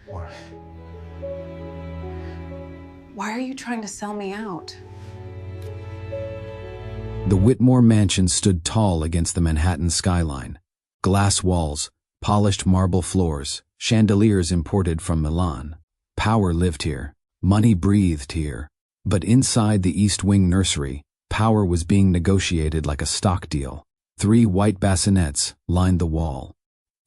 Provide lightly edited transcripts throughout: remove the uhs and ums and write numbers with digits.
Whitmore. Why are you trying to sell me out? The Whitmore mansion stood tall against the Manhattan skyline. Glass walls, polished marble floors, chandeliers imported from Milan. Power lived here. Money breathed here. But inside the East Wing nursery, power was being negotiated like a stock deal. 3 white bassinets lined the wall.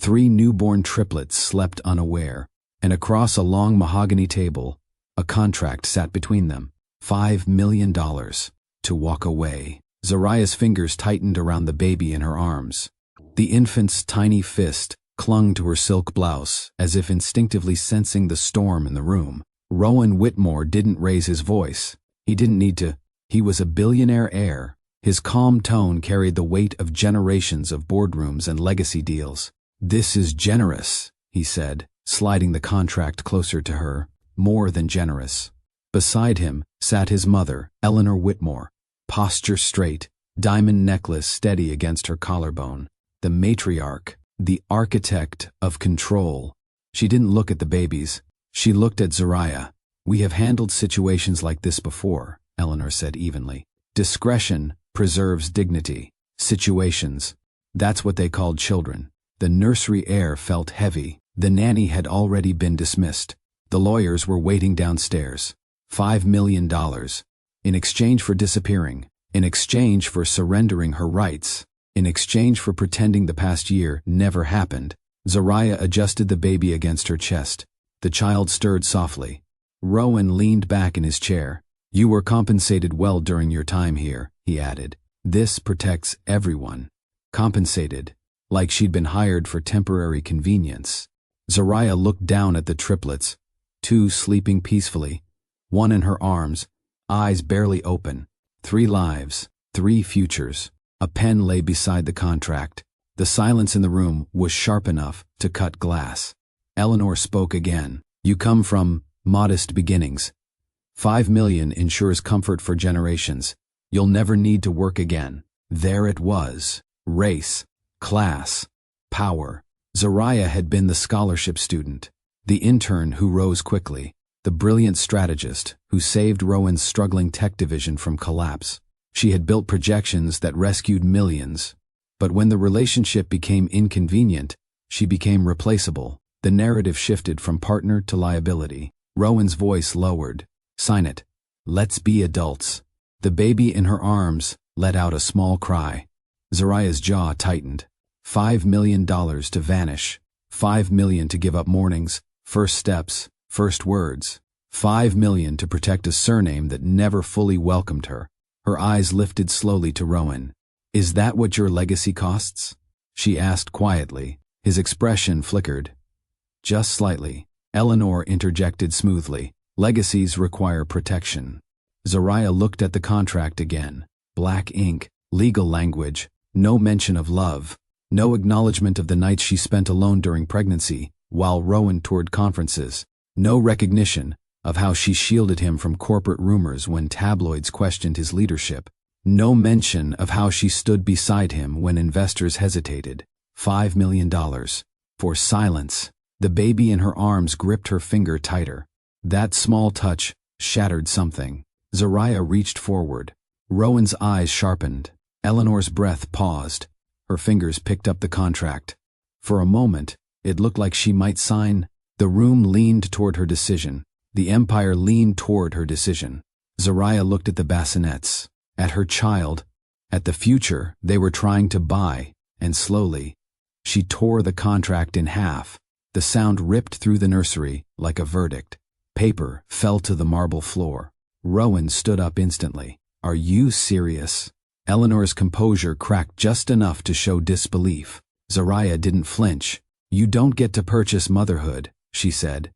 3 newborn triplets slept unaware, and across a long mahogany table, a contract sat between them. $5 million to walk away. Zariah's fingers tightened around the baby in her arms. The infant's tiny fist clung to her silk blouse, as if instinctively sensing the storm in the room. Rowan Whitmore didn't raise his voice. He didn't need to. He was a billionaire heir. His calm tone carried the weight of generations of boardrooms and legacy deals. "This is generous," he said, sliding the contract closer to her. More than generous. Beside him sat his mother, Eleanor Whitmore, posture straight, diamond necklace steady against her collarbone. The matriarch, the architect of control. She didn't look at the babies. She looked at Zariah. "We have handled situations like this before," Eleanor said evenly. "Discretion preserves dignity. Situations, that's what they called children." The nursery air felt heavy. The nanny had already been dismissed. The lawyers were waiting downstairs. $5 million. In exchange for disappearing. In exchange for surrendering her rights. In exchange for pretending the past year never happened. Zariah adjusted the baby against her chest. The child stirred softly. Rowan leaned back in his chair. "You were compensated well during your time here," he added. "This protects everyone." Compensated, like she'd been hired for temporary convenience. Zariah looked down at the triplets, 2 sleeping peacefully, 1 in her arms, eyes barely open. 3 lives, 3 futures. A pen lay beside the contract. The silence in the room was sharp enough to cut glass. Eleanor spoke again. "You come from modest beginnings. $5 million ensures comfort for generations. You'll never need to work again." There it was. Race, class, power. Zariah had been the scholarship student, the intern who rose quickly, the brilliant strategist who saved Rowan's struggling tech division from collapse. She had built projections that rescued millions. But when the relationship became inconvenient, she became replaceable. The narrative shifted from partner to liability. Rowan's voice lowered. "Sign it. Let's be adults." The baby in her arms let out a small cry. Zariah's jaw tightened. $5 million to vanish. $5 million to give up mornings, first steps, first words. $5 million to protect a surname that never fully welcomed her. Her eyes lifted slowly to Rowan. "Is that what your legacy costs?" she asked quietly. His expression flickered. "Just slightly." Eleanor interjected smoothly. "Legacies require protection." Zariah looked at the contract again. Black ink, legal language, no mention of love, no acknowledgement of the nights she spent alone during pregnancy while Rowan toured conferences, no recognition of how she shielded him from corporate rumors when tabloids questioned his leadership, no mention of how she stood beside him when investors hesitated. $5 million. For silence. The baby in her arms gripped her finger tighter. That small touch shattered something. Zariah reached forward. Rowan's eyes sharpened. Eleanor's breath paused. Her fingers picked up the contract. For a moment, it looked like she might sign. The room leaned toward her decision. The empire leaned toward her decision. Zariah looked at the bassinets, at her child, at the future they were trying to buy, and slowly, she tore the contract in half. The sound ripped through the nursery like a verdict. Paper fell to the marble floor. Rowan stood up instantly. "Are you serious?" Eleanor's composure cracked just enough to show disbelief. Zariah didn't flinch. "You don't get to purchase motherhood," she said.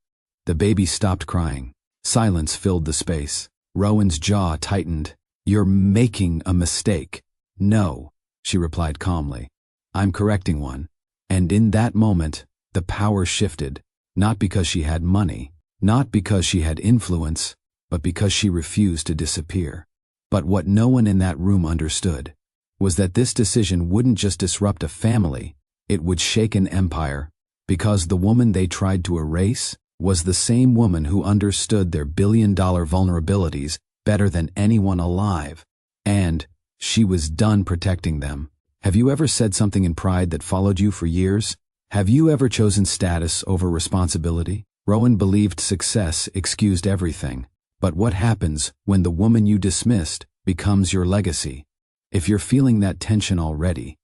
The baby stopped crying. Silence filled the space. Rowan's jaw tightened. "You're making a mistake." "No," she replied calmly. "I'm correcting one." And in that moment, the power shifted, not because she had money, not because she had influence, but because she refused to disappear. But what no one in that room understood was that this decision wouldn't just disrupt a family, it would shake an empire, because the woman they tried to erase was the same woman who understood their billion-dollar vulnerabilities better than anyone alive. And she was done protecting them. Have you ever said something in pride that followed you for years? Have you ever chosen status over responsibility? Rowan believed success excused everything. But what happens when the woman you dismissed becomes your legacy? If you're feeling that tension already,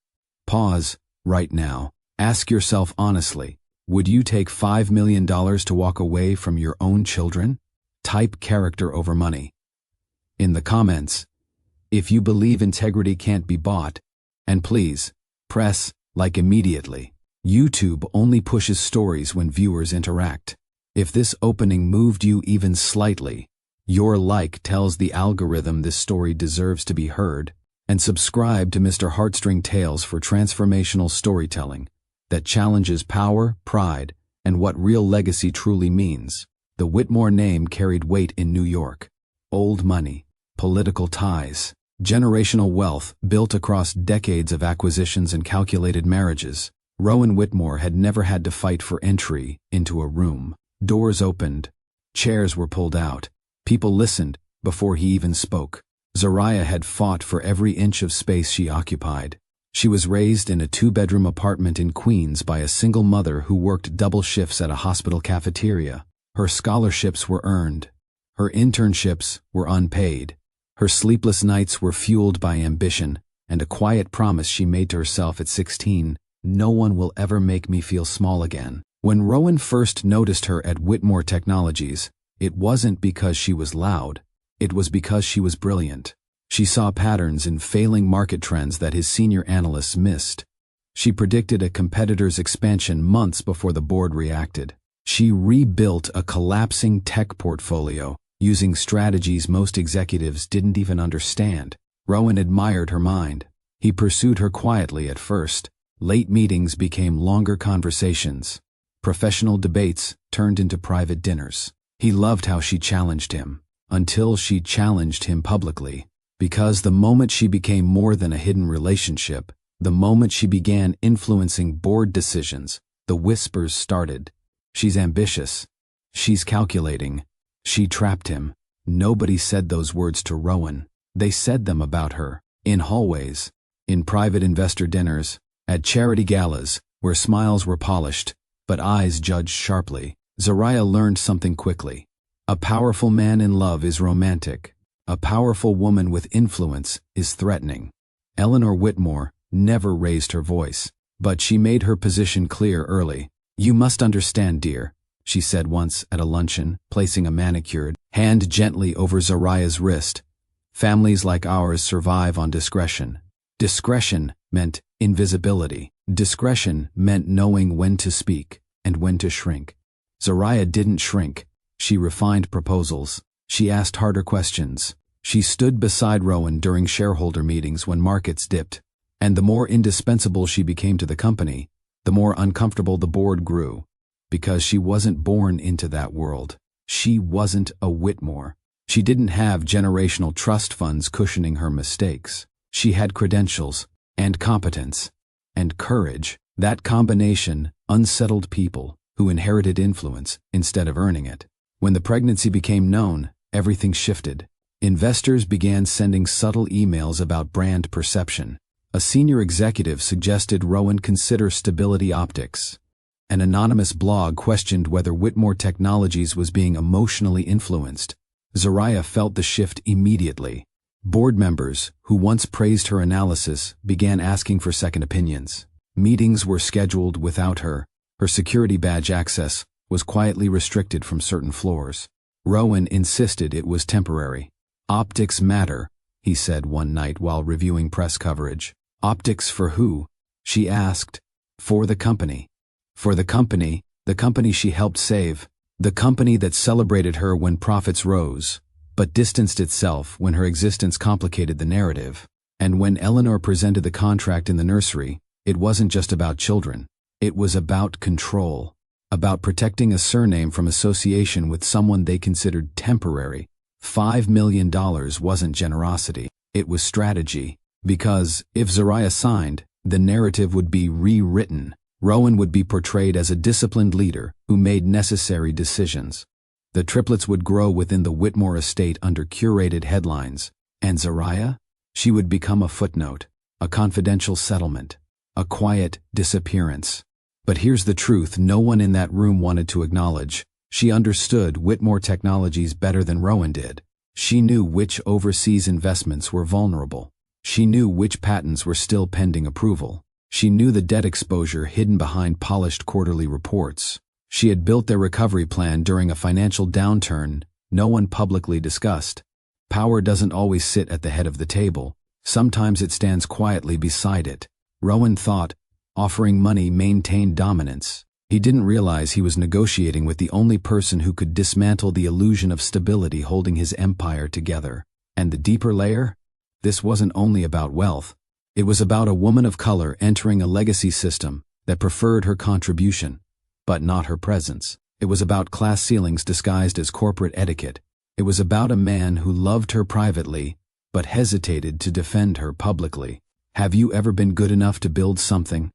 pause right now. Ask yourself honestly, would you take $5 million to walk away from your own children? Type character over money in the comments if you believe integrity can't be bought, and please press like immediately. YouTube only pushes stories when viewers interact. If this opening moved you even slightly, your like tells the algorithm this story deserves to be heard. And subscribe to Mr. Heartstring Tales for transformational storytelling that challenges power, pride, and what real legacy truly means. The Whitmore name carried weight in New York. Old money, political ties, generational wealth built across decades of acquisitions and calculated marriages. Rowan Whitmore had never had to fight for entry into a room. Doors opened, chairs were pulled out, people listened before he even spoke. Zariah had fought for every inch of space she occupied. She was raised in a 2-bedroom apartment in Queens by a single mother who worked double shifts at a hospital cafeteria. Her scholarships were earned. Her internships were unpaid. Her sleepless nights were fueled by ambition and a quiet promise she made to herself at 16, no one will ever make me feel small again. When Rowan first noticed her at Whitmore Technologies, it wasn't because she was loud. It was because she was brilliant. She saw patterns in failing market trends that his senior analysts missed. She predicted a competitor's expansion months before the board reacted. She rebuilt a collapsing tech portfolio using strategies most executives didn't even understand. Rowan admired her mind. He pursued her quietly at first. Late meetings became longer conversations. Professional debates turned into private dinners. He loved how she challenged him. Until she challenged him publicly. Because the moment she became more than a hidden relationship, the moment she began influencing board decisions, the whispers started. She's ambitious. She's calculating. She trapped him. Nobody said those words to Rowan. They said them about her. In hallways, in private investor dinners, at charity galas, where smiles were polished, but eyes judged sharply. Zariah learned something quickly. A powerful man in love is romantic. A powerful woman with influence is threatening. Eleanor Whitmore never raised her voice, but she made her position clear early. You must understand, dear, she said once at a luncheon, placing a manicured hand gently over Zariah's wrist. Families like ours survive on discretion. Discretion meant invisibility. Discretion meant knowing when to speak and when to shrink. Zariah didn't shrink. She refined proposals. She asked harder questions. She stood beside Rowan during shareholder meetings when markets dipped. And the more indispensable she became to the company, the more uncomfortable the board grew. Because she wasn't born into that world. She wasn't a Whitmore. She didn't have generational trust funds cushioning her mistakes. She had credentials, and competence, and courage. That combination unsettled people who inherited influence instead of earning it. When the pregnancy became known, everything shifted. Investors began sending subtle emails about brand perception. A senior executive suggested Rowan consider Stability Optics. An anonymous blog questioned whether Whitmore Technologies was being emotionally influenced. Zariah felt the shift immediately. Board members, who once praised her analysis, began asking for second opinions. Meetings were scheduled without her. Her security badge access was quietly restricted from certain floors. Rowan insisted it was temporary. Optics matter, he said one night while reviewing press coverage. Optics for who? She asked. For the company. For the company she helped save. The company that celebrated her when profits rose, but distanced itself when her existence complicated the narrative. And when Eleanor presented the contract in the nursery, it wasn't just about children. It was about control. About protecting a surname from association with someone they considered temporary. $5 million wasn't generosity. It was strategy. Because if Zariah signed, the narrative would be rewritten. Rowan would be portrayed as a disciplined leader who made necessary decisions. The triplets would grow within the Whitmore estate under curated headlines, and Zariah? She would become a footnote, a confidential settlement, a quiet disappearance. But here's the truth no one in that room wanted to acknowledge. She understood Whitmore Technologies better than Rowan did. She knew which overseas investments were vulnerable. She knew which patents were still pending approval. She knew the debt exposure hidden behind polished quarterly reports. She had built their recovery plan during a financial downturn no one publicly discussed. Power doesn't always sit at the head of the table. Sometimes it stands quietly beside it. Rowan thought offering money maintained dominance. He didn't realize he was negotiating with the only person who could dismantle the illusion of stability holding his empire together. And the deeper layer? This wasn't only about wealth. It was about a woman of color entering a legacy system that preferred her contribution, but not her presence. It was about class ceilings disguised as corporate etiquette. It was about a man who loved her privately, but hesitated to defend her publicly. Have you ever been good enough to build something,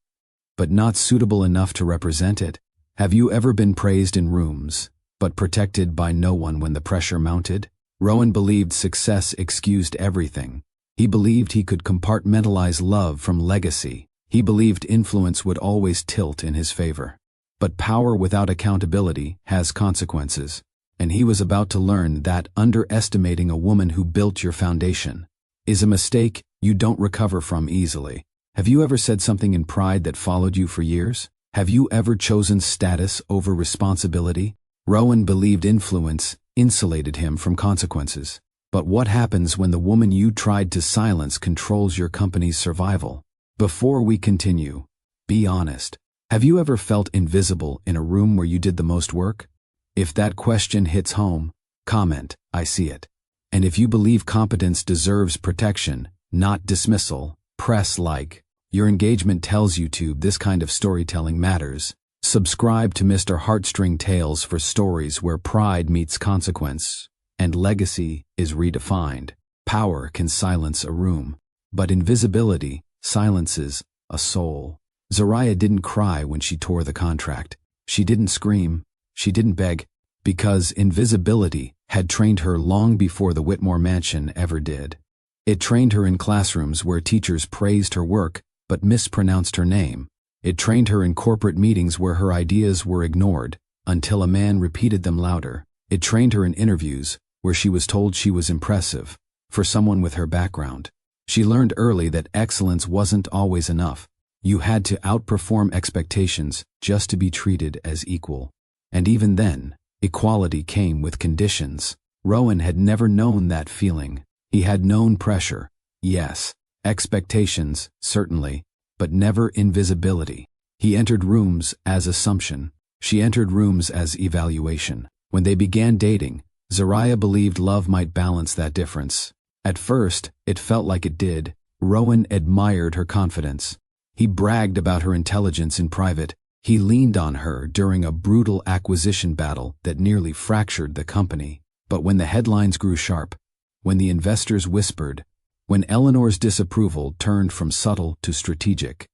but not suitable enough to represent it? Have you ever been praised in rooms, but protected by no one when the pressure mounted? Rowan believed success excused everything. He believed he could compartmentalize love from legacy. He believed influence would always tilt in his favor. But power without accountability has consequences, and he was about to learn that underestimating a woman who built your foundation is a mistake you don't recover from easily. Have you ever said something in pride that followed you for years? Have you ever chosen status over responsibility? Rowan believed influence insulated him from consequences. But what happens when the woman you tried to silence controls your company's survival? Before we continue, be honest. Have you ever felt invisible in a room where you did the most work? If that question hits home, comment, "I see it." And if you believe competence deserves protection, not dismissal, press like. Your engagement tells YouTube this kind of storytelling matters. Subscribe to Mr. Heartstring Tales for stories where pride meets consequence and legacy is redefined. Power can silence a room, but invisibility silences a soul. Zariah didn't cry when she tore the contract. She didn't scream. She didn't beg, because invisibility had trained her long before the Whitmore mansion ever did. It trained her in classrooms where teachers praised her work but mispronounced her name. It trained her in corporate meetings where her ideas were ignored until a man repeated them louder. It trained her in interviews where she was told she was impressive for someone with her background. She learned early that excellence wasn't always enough. You had to outperform expectations just to be treated as equal. And even then, equality came with conditions. Rowan had never known that feeling. He had known pressure, yes, expectations, certainly, but never invisibility. He entered rooms as assumption. She entered rooms as evaluation. When they began dating, Zariah believed love might balance that difference. At first, it felt like it did. Rowan admired her confidence. He bragged about her intelligence in private. He leaned on her during a brutal acquisition battle that nearly fractured the company. But when the headlines grew sharp, when the investors whispered, when Eleanor's disapproval turned from subtle to strategic,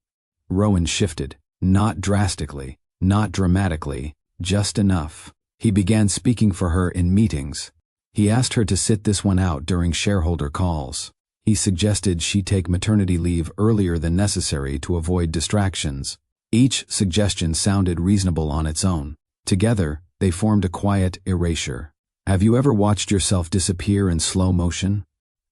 Rowan shifted. Not drastically, not dramatically, just enough. He began speaking for her in meetings. He asked her to sit this one out during shareholder calls. He suggested she take maternity leave earlier than necessary to avoid distractions. Each suggestion sounded reasonable on its own. Together, they formed a quiet erasure. Have you ever watched yourself disappear in slow motion?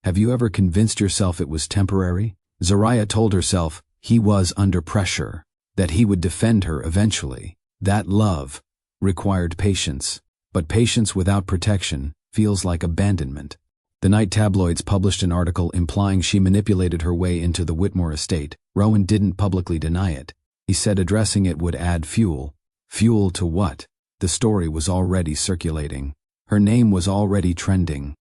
Have you ever convinced yourself it was temporary? Zariah told herself he was under pressure, that he would defend her eventually. That love required patience, but patience without protection feels like abandonment. The night tabloids published an article implying she manipulated her way into the Whitmore estate. Rowan didn't publicly deny it. He said addressing it would add fuel. Fuel to what? The story was already circulating. Her name was already trending.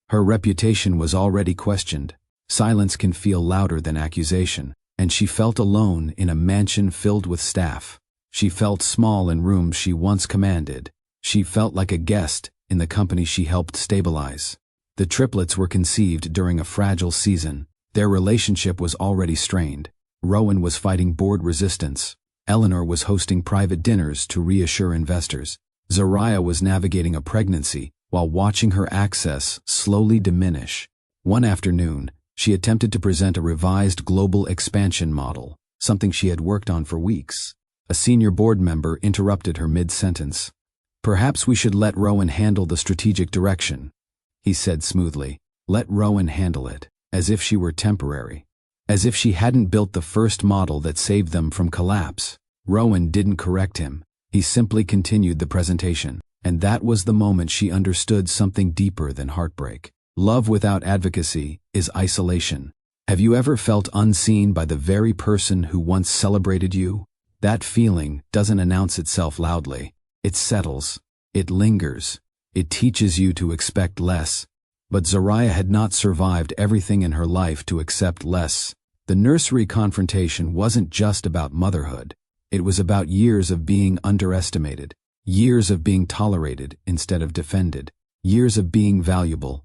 Her reputation was already questioned. Silence can feel louder than accusation, and she felt alone in a mansion filled with staff. She felt small in rooms she once commanded. She felt like a guest in the company she helped stabilize. The triplets were conceived during a fragile season. Their relationship was already strained. Rowan was fighting board resistance. Eleanor was hosting private dinners to reassure investors. Zariah was navigating a pregnancy while watching her access slowly diminish. One afternoon, she attempted to present a revised global expansion model, something she had worked on for weeks. A senior board member interrupted her mid-sentence. "Perhaps we should let Rowan handle the strategic direction," he said smoothly. Let Rowan handle it, as if she were temporary. As if she hadn't built the first model that saved them from collapse. Rowan didn't correct him. He simply continued the presentation. And that was the moment she understood something deeper than heartbreak. Love without advocacy is isolation. Have you ever felt unseen by the very person who once celebrated you? That feeling doesn't announce itself loudly. It settles. It lingers. It teaches you to expect less. But Zariah had not survived everything in her life to accept less. The nursery confrontation wasn't just about motherhood. It was about years of being underestimated, years of being tolerated instead of defended, years of being valuable,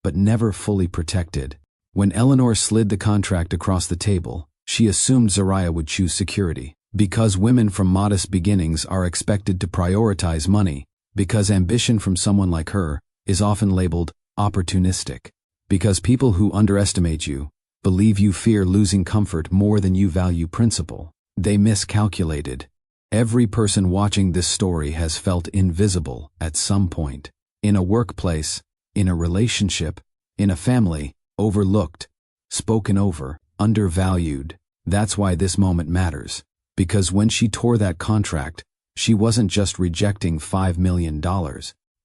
but never fully protected. When Eleanor slid the contract across the table, she assumed Zariah would choose security. Because women from modest beginnings are expected to prioritize money, because ambition from someone like her is often labeled opportunistic, because people who underestimate you believe you fear losing comfort more than you value principle. They miscalculated. Every person watching this story has felt invisible at some point. In a workplace, in a relationship, in a family, overlooked, spoken over, undervalued. That's why this moment matters. Because when she tore that contract, she wasn't just rejecting $5 million.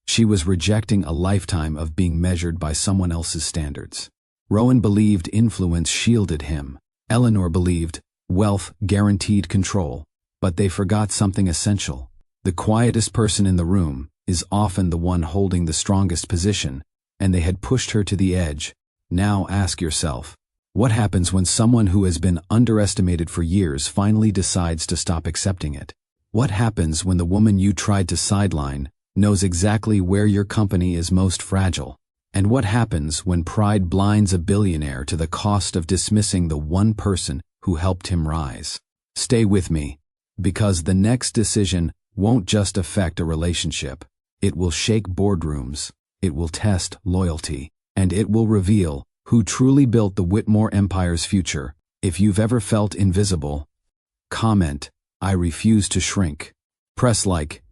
She was rejecting a lifetime of being measured by someone else's standards. Rowan believed influence shielded him. Eleanor believed wealth guaranteed control. But they forgot something essential. The quietest person in the room is often the one holding the strongest position, and they had pushed her to the edge. Now ask yourself, what happens when someone who has been underestimated for years finally decides to stop accepting it? What happens when the woman you tried to sideline knows exactly where your company is most fragile? And what happens when pride blinds a billionaire to the cost of dismissing the one person who helped him rise? Stay with me, because the next decision won't just affect a relationship. It will shake boardrooms, it will test loyalty, and it will reveal who truly built the Whitmore Empire's future. If you've ever felt invisible, comment, "I refuse to shrink." Press like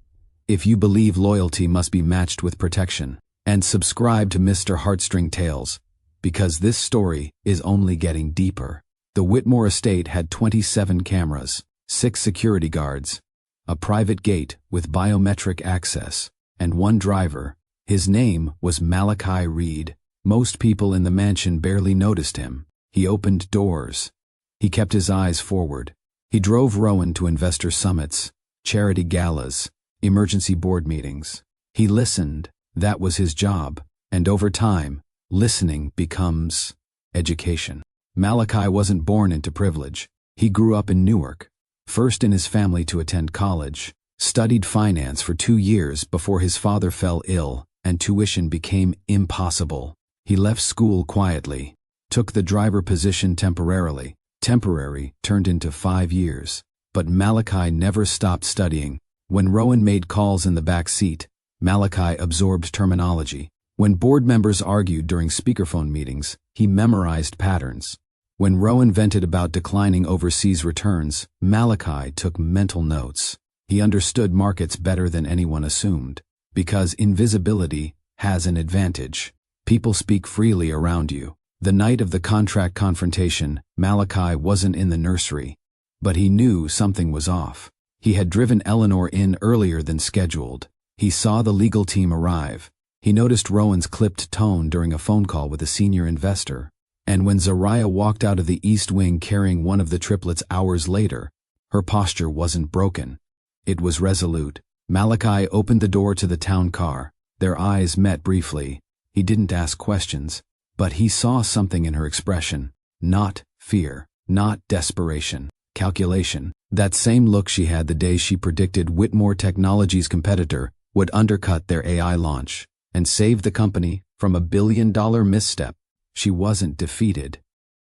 if you believe loyalty must be matched with protection. And subscribe to Mr. Heartstring Tales, because this story is only getting deeper. The Whitmore estate had 27 cameras, 6 security guards, a private gate with biometric access, and one driver. His name was Malachi Reed. Most people in the mansion barely noticed him. He opened doors. He kept his eyes forward. He drove Rowan to investor summits, charity galas, emergency board meetings. He listened. That was his job. And over time, listening becomes education. Malachi wasn't born into privilege. He grew up in Newark, first in his family to attend college, studied finance for 2 years before his father fell ill and tuition became impossible. He left school quietly, took the driver position temporarily. Temporary turned into 5 years. But Malachi never stopped studying. When Rowan made calls in the back seat, Malachi absorbed terminology. When board members argued during speakerphone meetings, he memorized patterns. When Rowan vented about declining overseas returns, Malachi took mental notes. He understood markets better than anyone assumed. Because invisibility has an advantage. People speak freely around you. The night of the contract confrontation, Malachi wasn't in the nursery. But he knew something was off. He had driven Eleanor in earlier than scheduled. He saw the legal team arrive. He noticed Rowan's clipped tone during a phone call with a senior investor. And when Zariah walked out of the East Wing carrying one of the triplets hours later, her posture wasn't broken. It was resolute. Malachi opened the door to the town car. Their eyes met briefly. He didn't ask questions, but he saw something in her expression. Not fear, not desperation, calculation. That same look she had the day she predicted Whitmore Technologies' competitor would undercut their AI launch and save the company from a billion-dollar misstep. She wasn't defeated.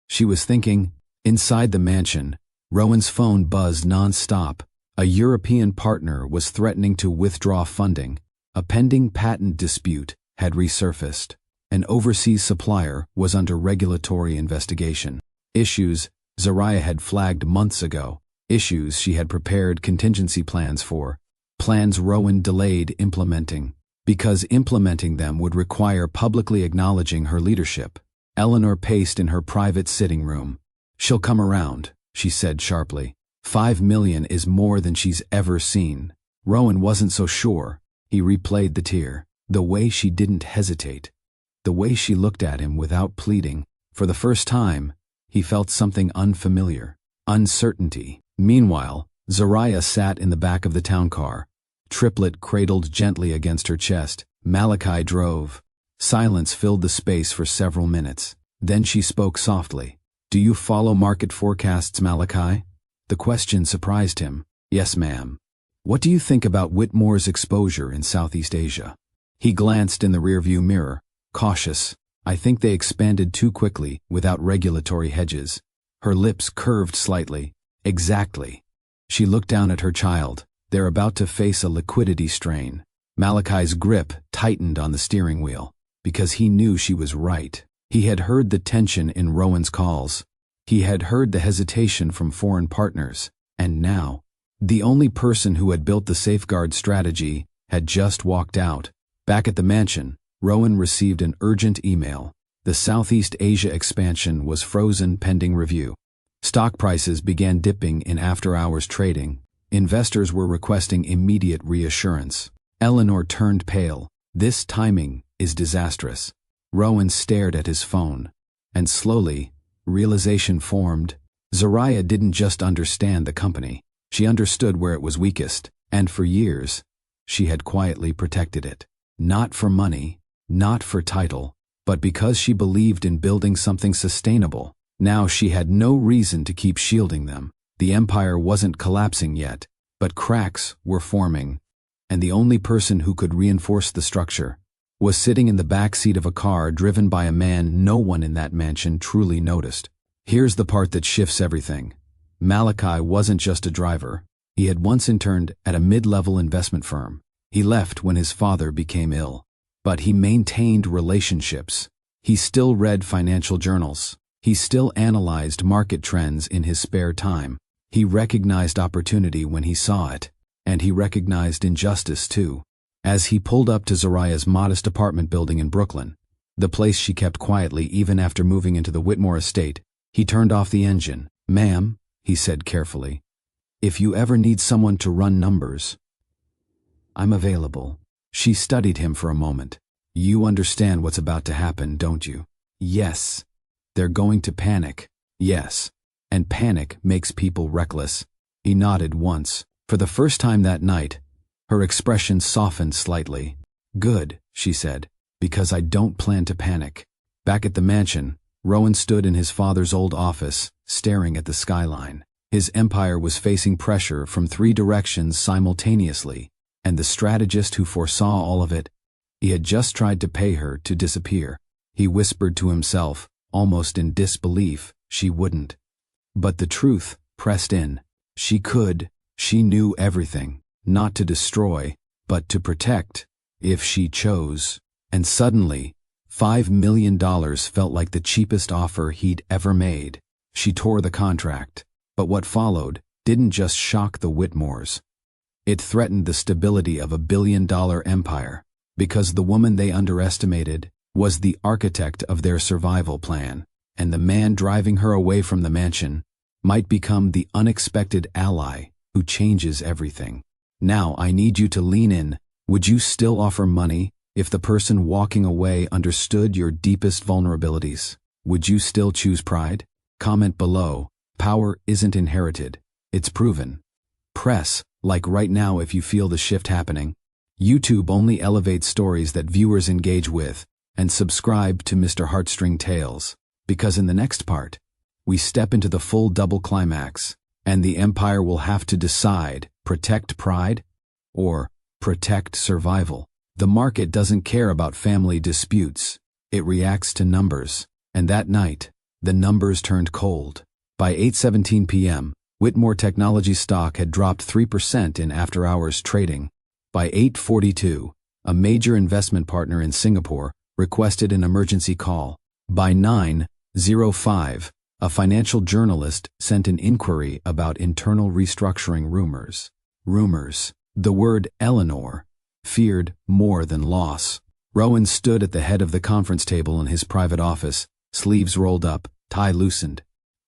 She was thinking. Inside the mansion, Rowan's phone buzzed non-stop. A European partner was threatening to withdraw funding. A pending patent dispute had resurfaced. An overseas supplier was under regulatory investigation. Issues Zariah had flagged months ago. Issues she had prepared contingency plans for. Plans Rowan delayed implementing, because implementing them would require publicly acknowledging her leadership. Eleanor paced in her private sitting room. "She'll come around," she said sharply. $5 million is more than she's ever seen. Rowan wasn't so sure. He replayed the tear. The way she didn't hesitate. The way she looked at him without pleading. For the first time, he felt something unfamiliar. Uncertainty. Meanwhile, Zariah sat in the back of the town car. Triplet cradled gently against her chest. Malachi drove. Silence filled the space for several minutes. Then she spoke softly. "Do you follow market forecasts, Malachi?" The question surprised him. "Yes, ma'am." "What do you think about Whitmore's exposure in Southeast Asia?" He glanced in the rearview mirror, cautious. "I think they expanded too quickly, without regulatory hedges." Her lips curved slightly. "Exactly." She looked down at her child. They're about to face a liquidity strain. Malachi's grip tightened on the steering wheel, because he knew she was right. He had heard the tension in Rowan's calls. He had heard the hesitation from foreign partners. And now, the only person who had built the safeguard strategy had just walked out. Back at the mansion, Rowan received an urgent email. The Southeast Asia expansion was frozen pending review. Stock prices began dipping in after-hours trading. Investors were requesting immediate reassurance. Eleanor turned pale. "This timing is disastrous." Rowan stared at his phone. And slowly, realization formed. Zariah didn't just understand the company. She understood where it was weakest. And for years, she had quietly protected it. Not for money, not for title, but because she believed in building something sustainable. Now she had no reason to keep shielding them. The empire wasn't collapsing yet, but cracks were forming. And the only person who could reinforce the structure was sitting in the back seat of a car driven by a man no one in that mansion truly noticed. Here's the part that shifts everything. Malachi wasn't just a driver. He had once interned at a mid-level investment firm. He left when his father became ill. But he maintained relationships. He still read financial journals. He still analyzed market trends in his spare time. He recognized opportunity when he saw it. And he recognized injustice too. As he pulled up to Zariah's modest apartment building in Brooklyn, the place she kept quietly even after moving into the Whitmore estate, he turned off the engine. "Ma'am," he said carefully, "if you ever need someone to run numbers, I'm available." She studied him for a moment. "You understand what's about to happen, don't you?" "Yes." "They're going to panic." "Yes. And panic makes people reckless." He nodded once. For the first time that night, her expression softened slightly. "Good," she said, "because I don't plan to panic." Back at the mansion, Rowan stood in his father's old office, staring at the skyline. His empire was facing pressure from 3 directions simultaneously, and the strategist who foresaw all of it, he had just tried to pay her to disappear. He whispered to himself, almost in disbelief, she wouldn't. But the truth pressed in. She could. She knew everything. Not to destroy, but to protect, if she chose. And suddenly, $5 million felt like the cheapest offer he'd ever made. She tore the contract. But what followed didn't just shock the Whitmores. It threatened the stability of a billion-dollar empire, because the woman they underestimated was the architect of their survival plan, and the man driving her away from the mansion might become the unexpected ally who changes everything. "Now I need you to lean in. Would you still offer money if the person walking away understood your deepest vulnerabilities? Would you still choose pride?" Comment below. Power isn't inherited. It's proven. Press like right now if you feel the shift happening. YouTube only elevates stories that viewers engage with, and subscribe to Mr. Heartstring Tales, because in the next part, we step into the full double climax, and the empire will have to decide, protect pride or protect survival. The market doesn't care about family disputes. It reacts to numbers, and that night, the numbers turned cold. By 8:17 p.m., Whitmore Technology stock had dropped 3% in after-hours trading. By 8:42, a major investment partner in Singapore requested an emergency call. By 9:05, a financial journalist sent an inquiry about internal restructuring rumors. The word Eleanor feared more than loss. Rowan stood at the head of the conference table in his private office, sleeves rolled up, tie loosened.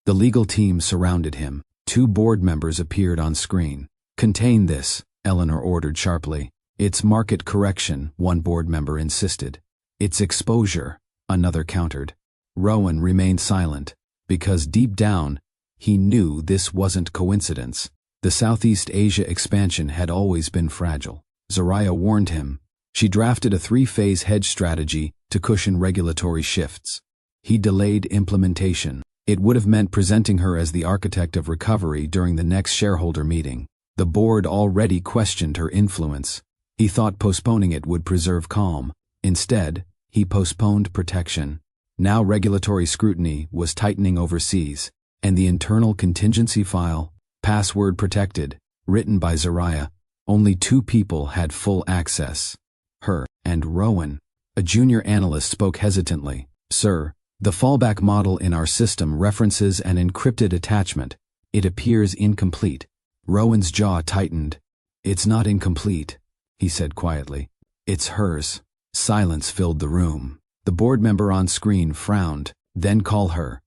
The legal team surrounded him. 2 board members appeared on screen. "Contain this," Eleanor ordered sharply. "It's market correction," one board member insisted. "It's exposure," another countered. Rowan remained silent, because deep down, he knew this wasn't coincidence. The Southeast Asia expansion had always been fragile. Zariah warned him. She drafted a 3-phase hedge strategy to cushion regulatory shifts. He delayed implementation. It would have meant presenting her as the architect of recovery during the next shareholder meeting. The board already questioned her influence. He thought postponing it would preserve calm. Instead, he postponed protection. Now regulatory scrutiny was tightening overseas, and the internal contingency file, password protected, written by Zariah, only 2 people had full access. Her and Rowan. A junior analyst spoke hesitantly. "Sir, the fallback model in our system references an encrypted attachment. It appears incomplete." Rowan's jaw tightened. "It's not incomplete," he said quietly. "It's hers." Silence filled the room. The board member on screen frowned. "Then call her."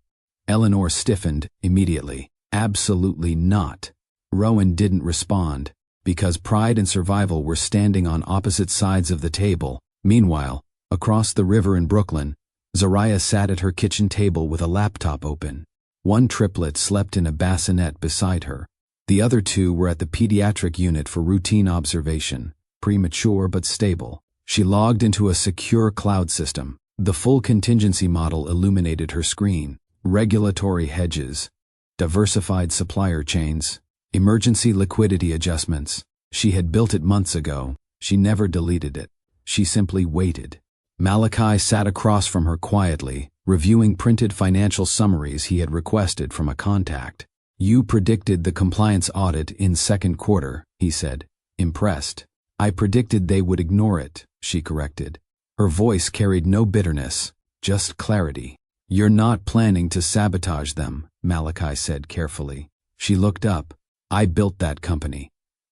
Eleanor stiffened immediately. "Absolutely not." Rowan didn't respond, because pride and survival were standing on opposite sides of the table. Meanwhile, across the river in Brooklyn, Zariah sat at her kitchen table with a laptop open. 1 triplet slept in a bassinet beside her. The other 2 were at the pediatric unit for routine observation, premature but stable. She logged into a secure cloud system. The full contingency model illuminated her screen. Regulatory hedges, diversified supplier chains, emergency liquidity adjustments. She had built it months ago. She never deleted it. She simply waited. Malachi sat across from her quietly, reviewing printed financial summaries he had requested from a contact. "You predicted the compliance audit in second quarter," he said, impressed. "I predicted they would ignore it," she corrected. Her voice carried no bitterness, just clarity. "You're not planning to sabotage them," Malachi said carefully. She looked up. "I built that company.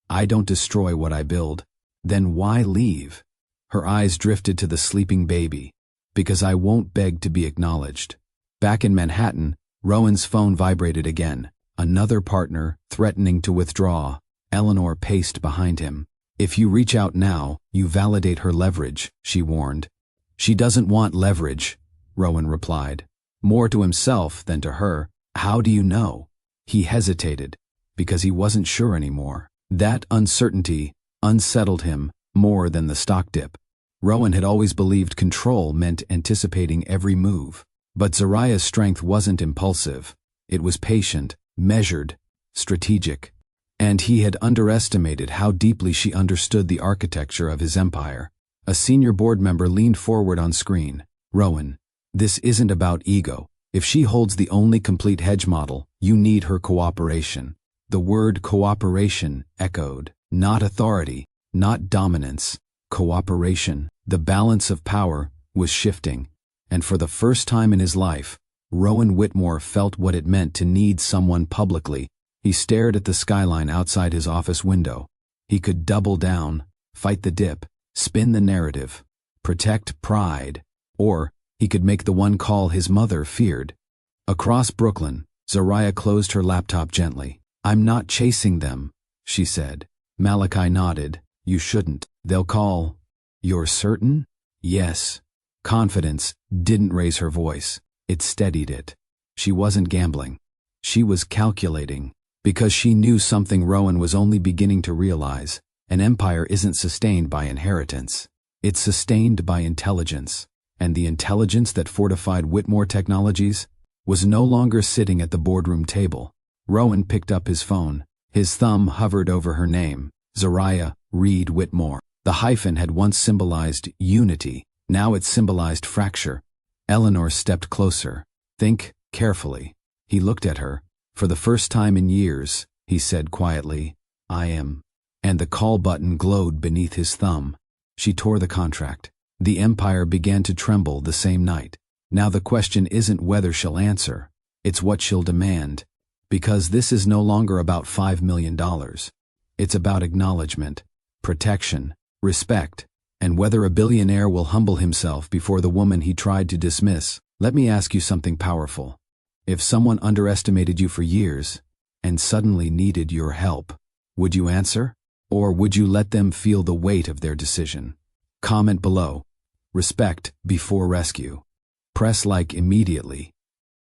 I don't destroy what I build. Then why leave?" Her eyes drifted to the sleeping baby. "Because I won't beg to be acknowledged." Back in Manhattan, Rowan's phone vibrated again. Another partner, threatening to withdraw. Eleanor paced behind him. "If you reach out now, you validate her leverage," she warned. "She doesn't want leverage," Rowan replied. More to himself than to her. "How do you know?" He hesitated, because he wasn't sure anymore. That uncertainty unsettled him more than the stock dip. Rowan had always believed control meant anticipating every move. But Zariah's strength wasn't impulsive. It was patient, measured, strategic. And he had underestimated how deeply she understood the architecture of his empire. A senior board member leaned forward on screen. "Rowan, this isn't about ego. If she holds the only complete hedge model, you need her cooperation." The word cooperation echoed. Not authority, not dominance. Cooperation. The balance of power was shifting. And for the first time in his life, Rowan Whitmore felt what it meant to need someone publicly. He stared at the skyline outside his office window. He could double down, fight the dip, spin the narrative, protect pride, or he could make the one call his mother feared. Across Brooklyn, Zariah closed her laptop gently. "I'm not chasing them," she said. Malachi nodded. "You shouldn't. They'll call." "You're certain?" "Yes." Confidence didn't raise her voice. It steadied it. She wasn't gambling. She was calculating. Because she knew something Rowan was only beginning to realize. An empire isn't sustained by inheritance. It's sustained by intelligence. And the intelligence that fortified Whitmore Technologies was no longer sitting at the boardroom table. Rowan picked up his phone. His thumb hovered over her name, Zariah Reed Whitmore. The hyphen had once symbolized unity. Now it symbolized fracture. Eleanor stepped closer. "Think carefully." He looked at her. For the first time in years, he said quietly, I am. And the call button glowed beneath his thumb. She tore the contract. The empire began to tremble the same night. Now the question isn't whether she'll answer, it's what she'll demand. Because this is no longer about $5 million. It's about acknowledgement, protection, respect, and whether a billionaire will humble himself before the woman he tried to dismiss. Let me ask you something powerful. If someone underestimated you for years and suddenly needed your help, would you answer? Or would you let them feel the weight of their decision? Comment below. Respect before rescue. Press like immediately.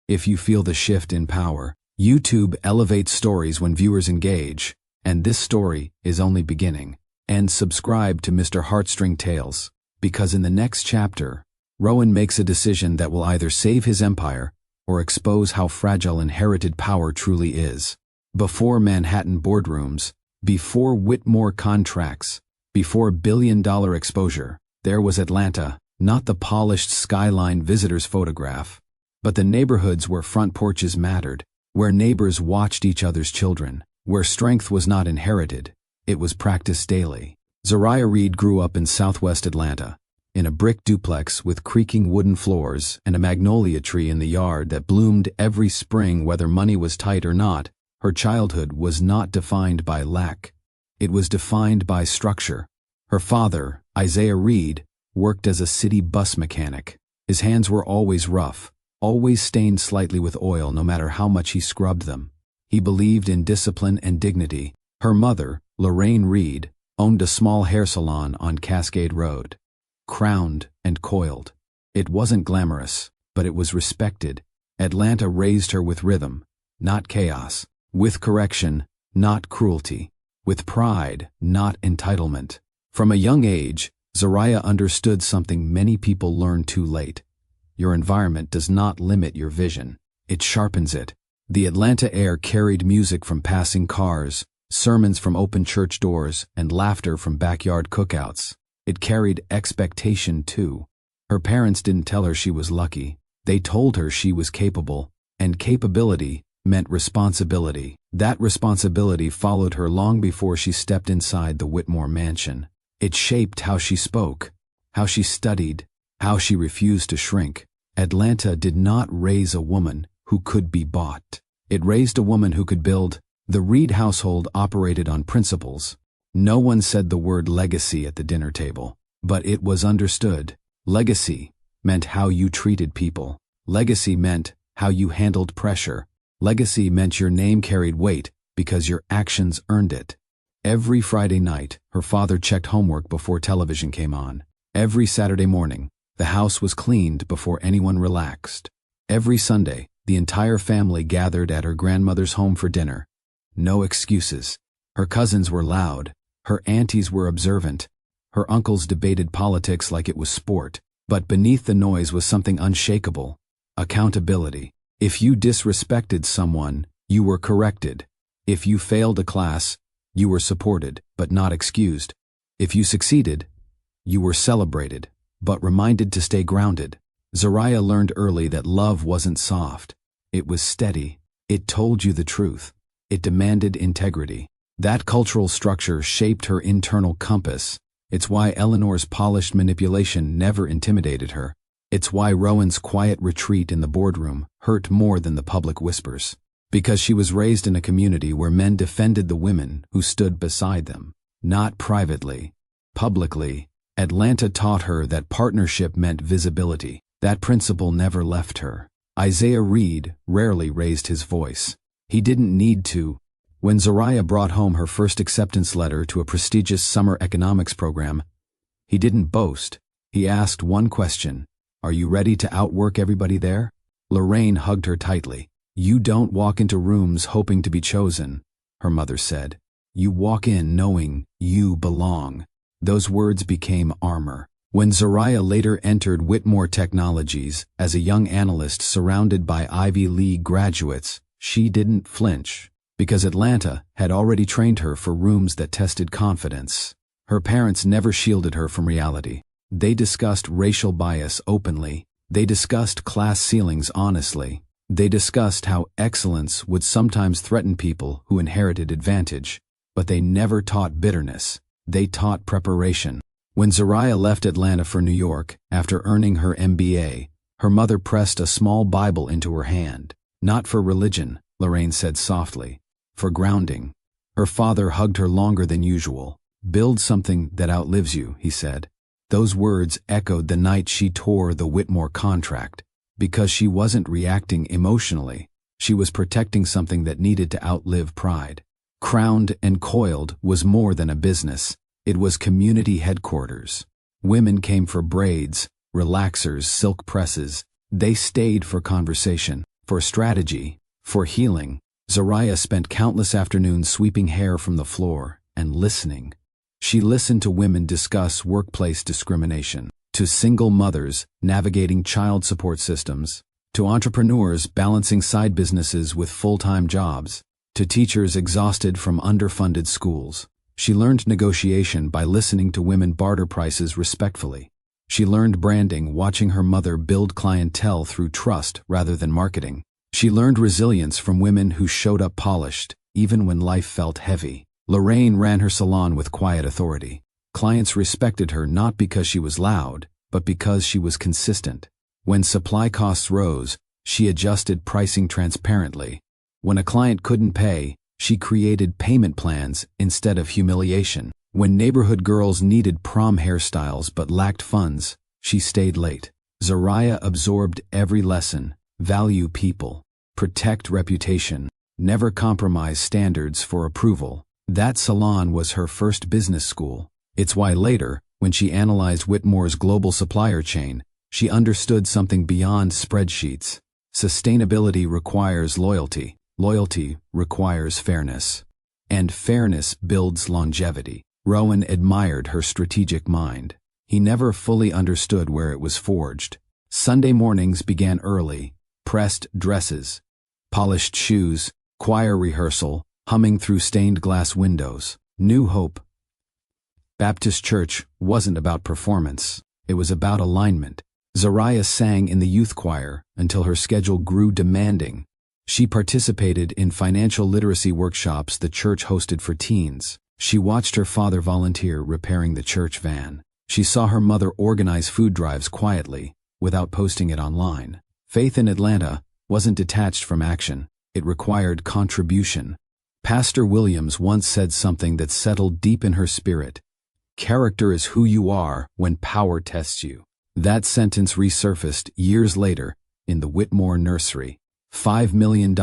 If you feel the shift in power, YouTube elevates stories when viewers engage, and this story is only beginning. And subscribe to Mr. Heartstring Tales, because in the next chapter, Rowan makes a decision that will either save his empire or expose how fragile inherited power truly is. Before Manhattan boardrooms, before Whitmore contracts, before billion-dollar exposure, there was Atlanta, not the polished skyline visitor's photograph, but the neighborhoods where front porches mattered, where neighbors watched each other's children, where strength was not inherited, it was practiced daily. Zariah Reed grew up in southwest Atlanta, in a brick duplex with creaking wooden floors and a magnolia tree in the yard that bloomed every spring whether money was tight or not. Her childhood was not defined by lack. It was defined by structure. Her father, Isaiah Reed, worked as a city bus mechanic. His hands were always rough, always stained slightly with oil no matter how much he scrubbed them. He believed in discipline and dignity. Her mother, Lorraine Reed, owned a small hair salon on Cascade Road. Crowned and coiled. It wasn't glamorous, but it was respected. Atlanta raised her with rhythm, not chaos. With correction, not cruelty. With pride, not entitlement. From a young age, Zariah understood something many people learn too late. Your environment does not limit your vision. It sharpens it. The Atlanta air carried music from passing cars, sermons from open church doors, and laughter from backyard cookouts. It carried expectation too. Her parents didn't tell her she was lucky. They told her she was capable, and capability meant responsibility. That responsibility followed her long before she stepped inside the Whitmore mansion. It shaped how she spoke, how she studied, how she refused to shrink. Atlanta did not raise a woman who could be bought. It raised a woman who could build. The Reed household operated on principles. No one said the word legacy at the dinner table, but it was understood. Legacy meant how you treated people. Legacy meant how you handled pressure. Legacy meant your name carried weight because your actions earned it. Every Friday night, her father checked homework before television came on. Every Saturday morning, the house was cleaned before anyone relaxed. Every Sunday, the entire family gathered at her grandmother's home for dinner. No excuses. Her cousins were loud. Her aunties were observant. Her uncles debated politics like it was sport. But beneath the noise was something unshakable: accountability. If you disrespected someone, you were corrected. If you failed a class, you were supported, but not excused. If you succeeded, you were celebrated, but reminded to stay grounded. Zariah learned early that love wasn't soft. It was steady. It told you the truth. It demanded integrity. That cultural structure shaped her internal compass. It's why Eleanor's polished manipulation never intimidated her. It's why Rowan's quiet retreat in the boardroom hurt more than the public whispers. Because she was raised in a community where men defended the women who stood beside them. Not privately, publicly. Atlanta taught her that partnership meant visibility. That principle never left her. Isaiah Reed rarely raised his voice. He didn't need to. When Zariah brought home her first acceptance letter to a prestigious summer economics program, he didn't boast. He asked one question: "Are you ready to outwork everybody there?" Lorraine hugged her tightly. "You don't walk into rooms hoping to be chosen," her mother said. "You walk in knowing you belong." Those words became armor. When Zariah later entered Whitmore Technologies as a young analyst surrounded by Ivy League graduates, she didn't flinch, because Atlanta had already trained her for rooms that tested confidence. Her parents never shielded her from reality. They discussed racial bias openly. They discussed class ceilings honestly. They discussed how excellence would sometimes threaten people who inherited advantage, but they never taught bitterness. They taught preparation. When Zariah left Atlanta for New York after earning her MBA, her mother pressed a small Bible into her hand. "Not for religion," Lorraine said softly, "for grounding." Her father hugged her longer than usual. "Build something that outlives you," he said. Those words echoed the night she tore the Whitmore contract. Because she wasn't reacting emotionally, she was protecting something that needed to outlive pride. Crowned and Coiled was more than a business. It was community headquarters. Women came for braids, relaxers, silk presses. They stayed for conversation, for strategy, for healing. Zariah spent countless afternoons sweeping hair from the floor and listening. She listened to women discuss workplace discrimination, to single mothers navigating child support systems, to entrepreneurs balancing side businesses with full-time jobs, to teachers exhausted from underfunded schools. She learned negotiation by listening to women barter prices respectfully. She learned branding watching her mother build clientele through trust rather than marketing. She learned resilience from women who showed up polished, even when life felt heavy. Lorraine ran her salon with quiet authority. Clients respected her not because she was loud, but because she was consistent. When supply costs rose, she adjusted pricing transparently. When a client couldn't pay, she created payment plans instead of humiliation. When neighborhood girls needed prom hairstyles but lacked funds, she stayed late. Zariah absorbed every lesson: value people, protect reputation, never compromise standards for approval. That salon was her first business school. It's why later, when she analyzed Whitmore's global supplier chain, she understood something beyond spreadsheets. Sustainability requires loyalty. Loyalty requires fairness. And fairness builds longevity. Rowan admired her strategic mind. He never fully understood where it was forged. Sunday mornings began early: pressed dresses, polished shoes, choir rehearsal, humming through stained glass windows. New Hope Baptist Church wasn't about performance. It was about alignment. Zariah sang in the youth choir until her schedule grew demanding. She participated in financial literacy workshops the church hosted for teens. She watched her father volunteer repairing the church van. She saw her mother organize food drives quietly, without posting it online. Faith in Atlanta wasn't detached from action. It required contribution. Pastor Williams once said something that settled deep in her spirit: "Character is who you are when power tests you." That sentence resurfaced years later in the Whitmore nursery. $5 million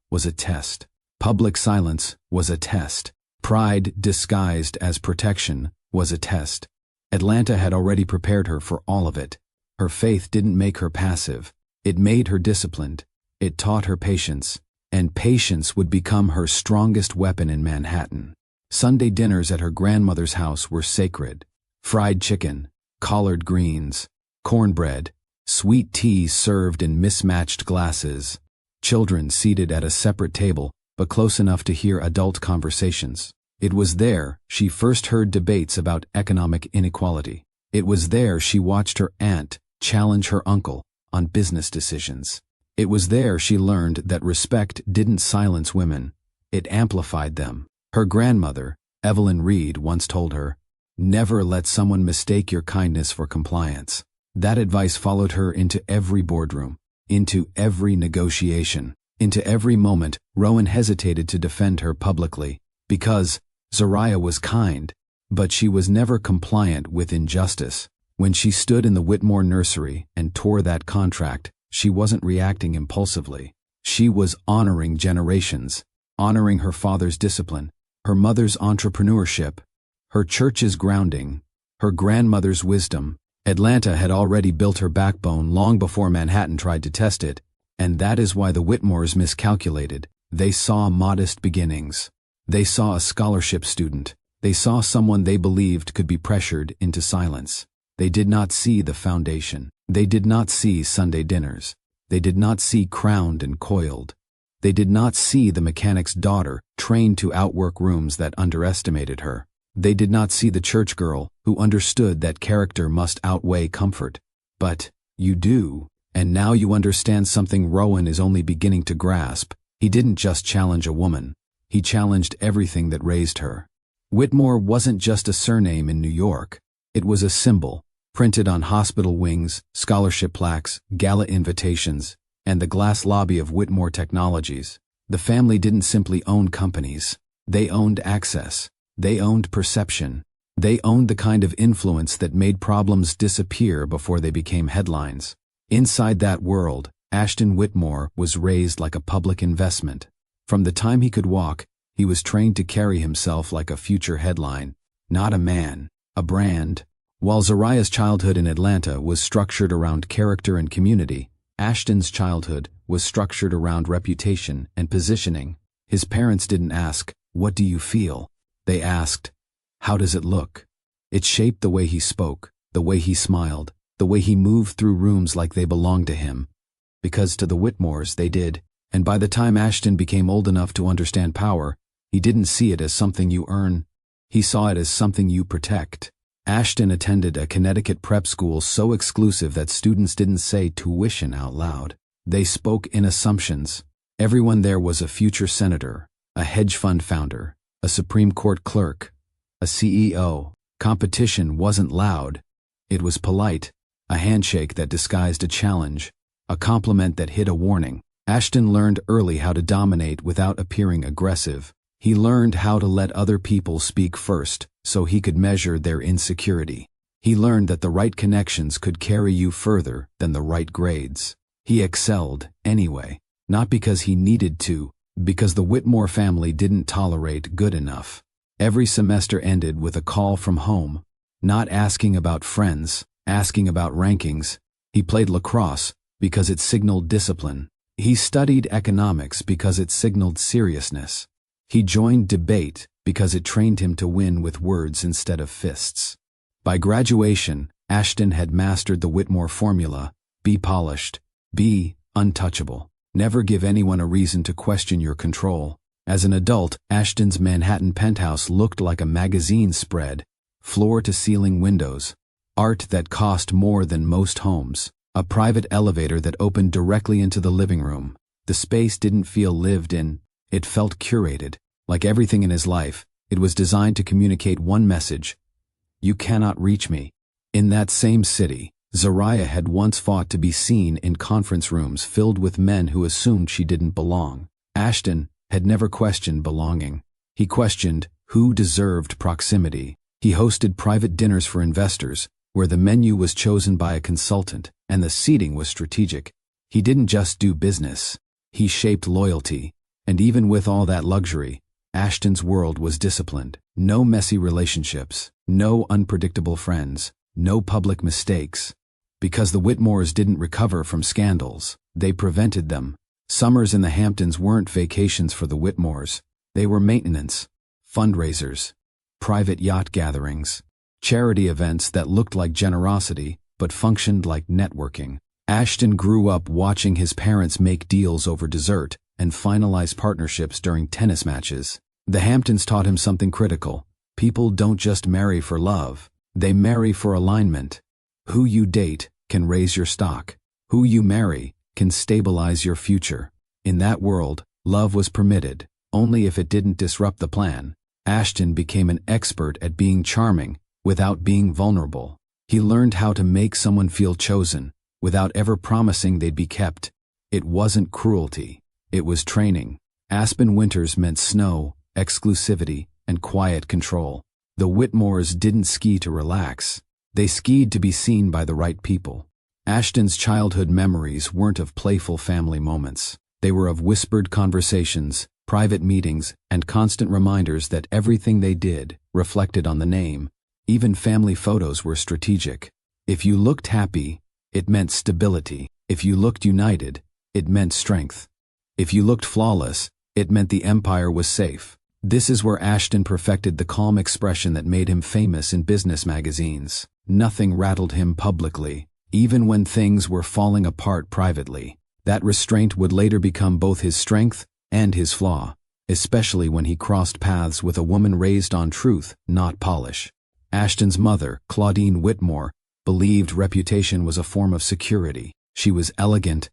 was a test. Public silence was a test. Pride disguised as protection was a test. Atlanta had already prepared her for all of it. Her faith didn't make her passive. It made her disciplined. It taught her patience. And patience would become her strongest weapon in Manhattan. Sunday dinners at her grandmother's house were sacred. Fried chicken, collard greens, cornbread, sweet tea served in mismatched glasses. Children seated at a separate table, but close enough to hear adult conversations. It was there she first heard debates about economic inequality. It was there she watched her aunt challenge her uncle on business decisions. It was there she learned that respect didn't silence women, it amplified them. Her grandmother, Evelyn Reed, once told her, "Never let someone mistake your kindness for compliance." That advice followed her into every boardroom, into every negotiation, into every moment Rowan hesitated to defend her publicly. Because Zariah was kind, but she was never compliant with injustice. When she stood in the Whitmore nursery and tore that contract, she wasn't reacting impulsively. She was honoring generations, honoring her father's discipline, her mother's entrepreneurship, her church's grounding, her grandmother's wisdom. Atlanta had already built her backbone long before Manhattan tried to test it, and that is why the Whitmores miscalculated. They saw modest beginnings. They saw a scholarship student. They saw someone they believed could be pressured into silence. They did not see the foundation. They did not see Sunday dinners. They did not see Crowned and Coiled. They did not see the mechanic's daughter trained to outwork rooms that underestimated her. They did not see the church girl who understood that character must outweigh comfort. But you do. And now you understand something Rowan is only beginning to grasp. He didn't just challenge a woman. He challenged everything that raised her. Whitmore wasn't just a surname in New York. It was a symbol, printed on hospital wings, scholarship plaques, gala invitations, and the glass lobby of Whitmore Technologies. The family didn't simply own companies. They owned access. They owned perception. They owned the kind of influence that made problems disappear before they became headlines. Inside that world, Ashton Whitmore was raised like a public investment. From the time he could walk, he was trained to carry himself like a future headline, not a man, a brand. While Zariah's childhood in Atlanta was structured around character and community, Ashton's childhood was structured around reputation and positioning. His parents didn't ask, "What do you feel?" They asked, "How does it look?" It shaped the way he spoke, the way he smiled, the way he moved through rooms like they belonged to him. Because to the Whitmores they did, and by the time Ashton became old enough to understand power, he didn't see it as something you earn. He saw it as something you protect. Ashton attended a Connecticut prep school so exclusive that students didn't say tuition out loud. They spoke in assumptions. Everyone there was a future senator, a hedge fund founder, a Supreme Court clerk, a CEO. Competition wasn't loud. It was polite, a handshake that disguised a challenge, a compliment that hid a warning. Ashton learned early how to dominate without appearing aggressive. He learned how to let other people speak first, so he could measure their insecurity. He learned that the right connections could carry you further than the right grades. He excelled, anyway, not because he needed to, because the Whitmore family didn't tolerate good enough. Every semester ended with a call from home, not asking about friends, asking about rankings. He played lacrosse because it signaled discipline. He studied economics because it signaled seriousness. He joined debate because it trained him to win with words instead of fists. By graduation, Ashton had mastered the Whitmore formula: be polished, be untouchable, never give anyone a reason to question your control. As an adult, Ashton's Manhattan penthouse looked like a magazine spread, floor-to-ceiling windows, art that cost more than most homes, a private elevator that opened directly into the living room. The space didn't feel lived in. It felt curated. Like everything in his life, it was designed to communicate one message: you cannot reach me. In that same city, Zariah had once fought to be seen in conference rooms filled with men who assumed she didn't belong. Ashton had never questioned belonging. He questioned who deserved proximity. He hosted private dinners for investors, where the menu was chosen by a consultant and the seating was strategic. He didn't just do business. He shaped loyalty. And even with all that luxury, Ashton's world was disciplined. No messy relationships, no unpredictable friends, no public mistakes. Because the Whitmores didn't recover from scandals, they prevented them. Summers in the Hamptons weren't vacations for the Whitmores. They were maintenance, fundraisers, private yacht gatherings, charity events that looked like generosity but functioned like networking. Ashton grew up watching his parents make deals over dessert and finalize partnerships during tennis matches. The Hamptons taught him something critical. People don't just marry for love. They marry for alignment. Who you date can raise your stock. Who you marry can stabilize your future. In that world, love was permitted, only if it didn't disrupt the plan. Ashton became an expert at being charming without being vulnerable. He learned how to make someone feel chosen without ever promising they'd be kept. It wasn't cruelty. It was training. Aspen winters meant snow, exclusivity, and quiet control. The Whitmores didn't ski to relax. They skied to be seen by the right people. Ashton's childhood memories weren't of playful family moments. They were of whispered conversations, private meetings, and constant reminders that everything they did reflected on the name. Even family photos were strategic. If you looked happy, it meant stability. If you looked united, it meant strength. If you looked flawless, it meant the empire was safe. This is where Ashton perfected the calm expression that made him famous in business magazines. Nothing rattled him publicly, even when things were falling apart privately. That restraint would later become both his strength and his flaw, especially when he crossed paths with a woman raised on truth, not polish. Ashton's mother, Claudine Whitmore, believed reputation was a form of security. She was elegant,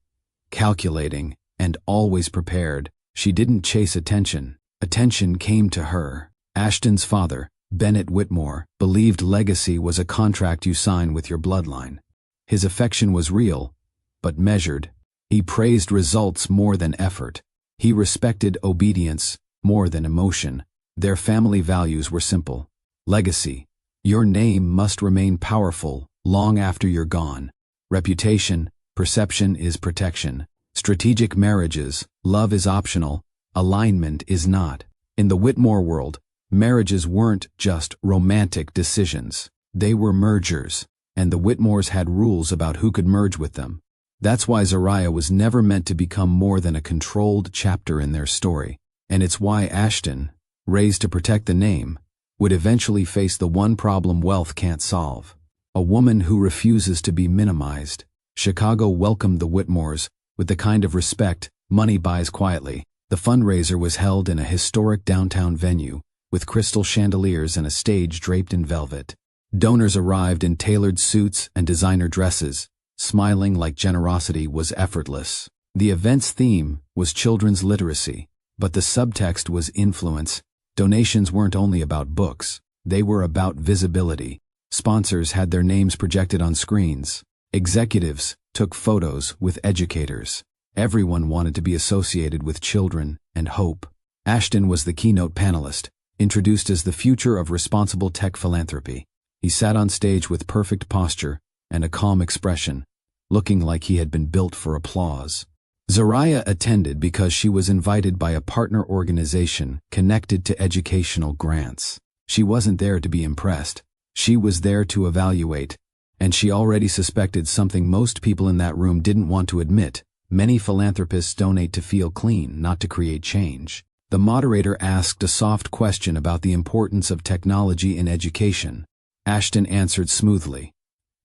calculating, and always prepared. She didn't chase attention. Attention came to her. Ashton's father, Bennett Whitmore, believed legacy was a contract you sign with your bloodline. His affection was real, but measured. He praised results more than effort. He respected obedience more than emotion. Their family values were simple. Legacy. Your name must remain powerful long after you're gone. Reputation, perception is protection. Strategic marriages, love is optional, alignment is not. In the Whitmore world, marriages weren't just romantic decisions. They were mergers, and the Whitmores had rules about who could merge with them. That's why Zariah was never meant to become more than a controlled chapter in their story. And it's why Ashton, raised to protect the name, would eventually face the one problem wealth can't solve: a woman who refuses to be minimized. Chicago welcomed the Whitmores with the kind of respect money buys quietly. The fundraiser was held in a historic downtown venue, with crystal chandeliers and a stage draped in velvet. Donors arrived in tailored suits and designer dresses, smiling like generosity was effortless. The event's theme was children's literacy, but the subtext was influence. Donations weren't only about books, they were about visibility. Sponsors had their names projected on screens. Executives took photos with educators. Everyone wanted to be associated with children and hope. Ashton was the keynote panelist, introduced as the future of responsible tech philanthropy. He sat on stage with perfect posture and a calm expression, looking like he had been built for applause. Zariah attended because she was invited by a partner organization connected to educational grants. She wasn't there to be impressed. She was there to evaluate, and she already suspected something most people in that room didn't want to admit. Many philanthropists donate to feel clean, not to create change. The moderator asked a soft question about the importance of technology in education. Ashton answered smoothly.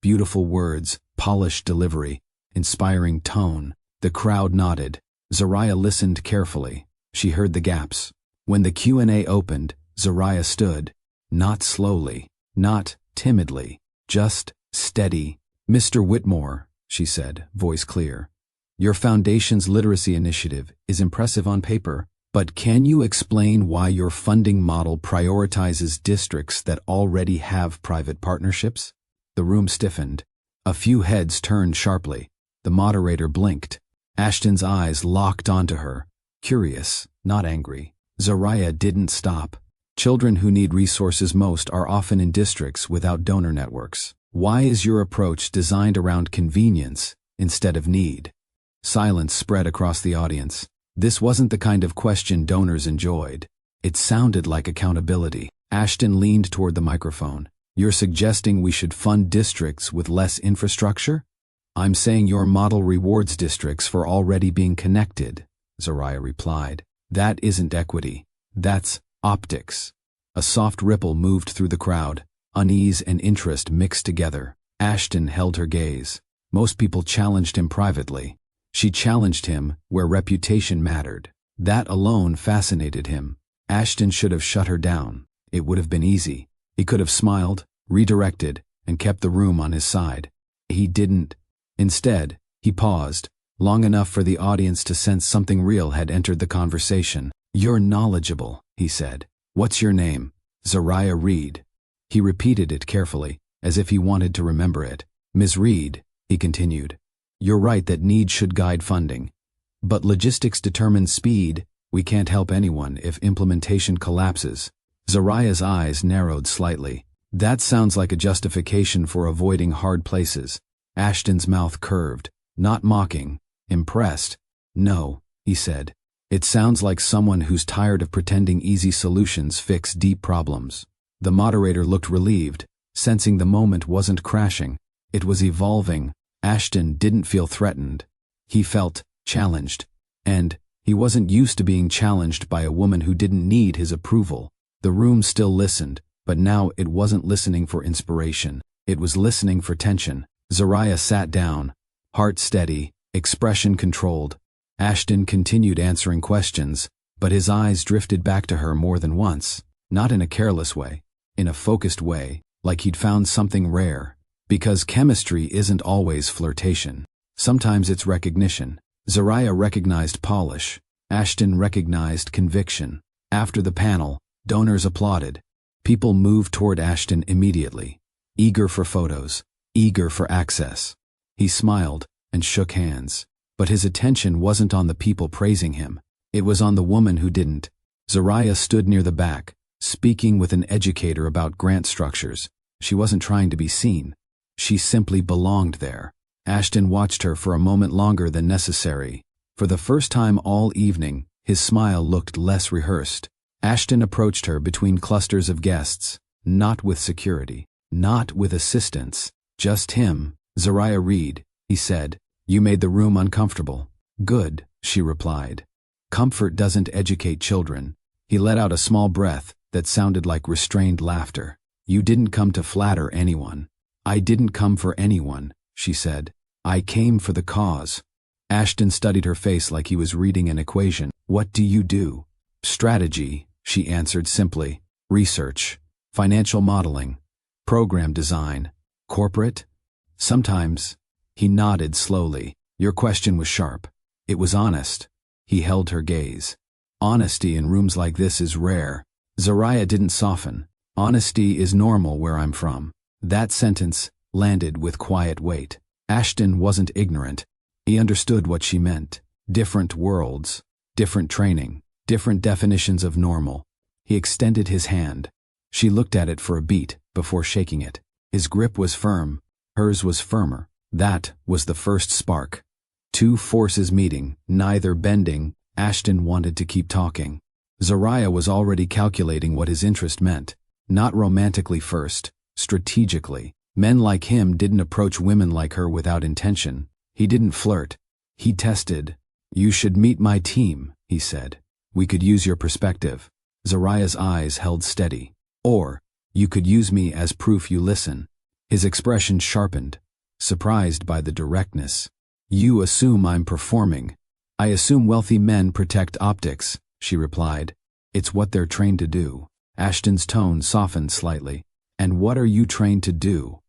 Beautiful words, polished delivery, inspiring tone. The crowd nodded. Zariah listened carefully. She heard the gaps. When the Q&A opened, Zariah stood. Not slowly, not timidly, just steady. "Mr. Whitmore," she said, voice clear, "your foundation's literacy initiative is impressive on paper, but can you explain why your funding model prioritizes districts that already have private partnerships?" The room stiffened. A few heads turned sharply. The moderator blinked. Ashton's eyes locked onto her, curious, not angry. Zariah didn't stop. Children who need resources most are often in districts without donor networks. Why is your approach designed around convenience instead of need? Silence spread across the audience. This wasn't the kind of question donors enjoyed. It sounded like accountability. Ashton leaned toward the microphone. "You're suggesting we should fund districts with less infrastructure?" "I'm saying your model rewards districts for already being connected," Zariah replied. "That isn't equity. That's optics." A soft ripple moved through the crowd. Unease and interest mixed together. Ashton held her gaze. Most people challenged him privately. She challenged him where reputation mattered. That alone fascinated him. Ashton should have shut her down. It would have been easy. He could have smiled, redirected, and kept the room on his side. He didn't. Instead, he paused, long enough for the audience to sense something real had entered the conversation. "You're knowledgeable," he said. "What's your name?" "Zariah Reed." He repeated it carefully, as if he wanted to remember it. "Ms. Reed," he continued, "you're right that need should guide funding. But logistics determines speed. We can't help anyone if implementation collapses." Zariah's eyes narrowed slightly. "That sounds like a justification for avoiding hard places." Ashton's mouth curved, not mocking, impressed. "No," he said. "It sounds like someone who's tired of pretending easy solutions fix deep problems." The moderator looked relieved, sensing the moment wasn't crashing. It was evolving. Ashton didn't feel threatened. He felt challenged. And he wasn't used to being challenged by a woman who didn't need his approval. The room still listened, but now it wasn't listening for inspiration. It was listening for tension. Zariah sat down, heart steady, expression controlled. Ashton continued answering questions, but his eyes drifted back to her more than once. Not in a careless way, in a focused way, like he'd found something rare. Because chemistry isn't always flirtation. Sometimes it's recognition. Zariah recognized polish. Ashton recognized conviction. After the panel, donors applauded. People moved toward Ashton immediately, eager for photos, eager for access. He smiled and shook hands, but his attention wasn't on the people praising him. It was on the woman who didn't. Zariah stood near the back, speaking with an educator about grant structures. She wasn't trying to be seen. She simply belonged there. Ashton watched her for a moment longer than necessary. For the first time all evening, his smile looked less rehearsed. Ashton approached her between clusters of guests, not with security, not with assistants, just him. "Zariah Reed," he said, "you made the room uncomfortable." "Good," she replied. "Comfort doesn't educate children." He let out a small breath that sounded like restrained laughter. "You didn't come to flatter anyone." "I didn't come for anyone," she said. "I came for the cause." Ashton studied her face like he was reading an equation. "What do you do?" "Strategy," she answered simply. "Research, financial modeling, program design, corporate." "Sometimes." He nodded slowly. "Your question was sharp. It was honest." He held her gaze. "Honesty in rooms like this is rare." Zariah didn't soften. "Honesty is normal where I'm from." That sentence landed with quiet weight. Ashton wasn't ignorant. He understood what she meant. Different worlds, different training, different definitions of normal. He extended his hand. She looked at it for a beat before shaking it. His grip was firm. Hers was firmer. That was the first spark. Two forces meeting, neither bending. Ashton wanted to keep talking. Zariah was already calculating what his interest meant. Not romantically first, strategically. Men like him didn't approach women like her without intention. He didn't flirt. He tested. "You should meet my team," he said. "We could use your perspective." Zariah's eyes held steady. "Or, you could use me as proof you listen." His expression sharpened, surprised by the directness. "You assume I'm performing." "I assume wealthy men protect optics," she replied. "It's what they're trained to do." Ashton's tone softened slightly. "And what are you trained to do?"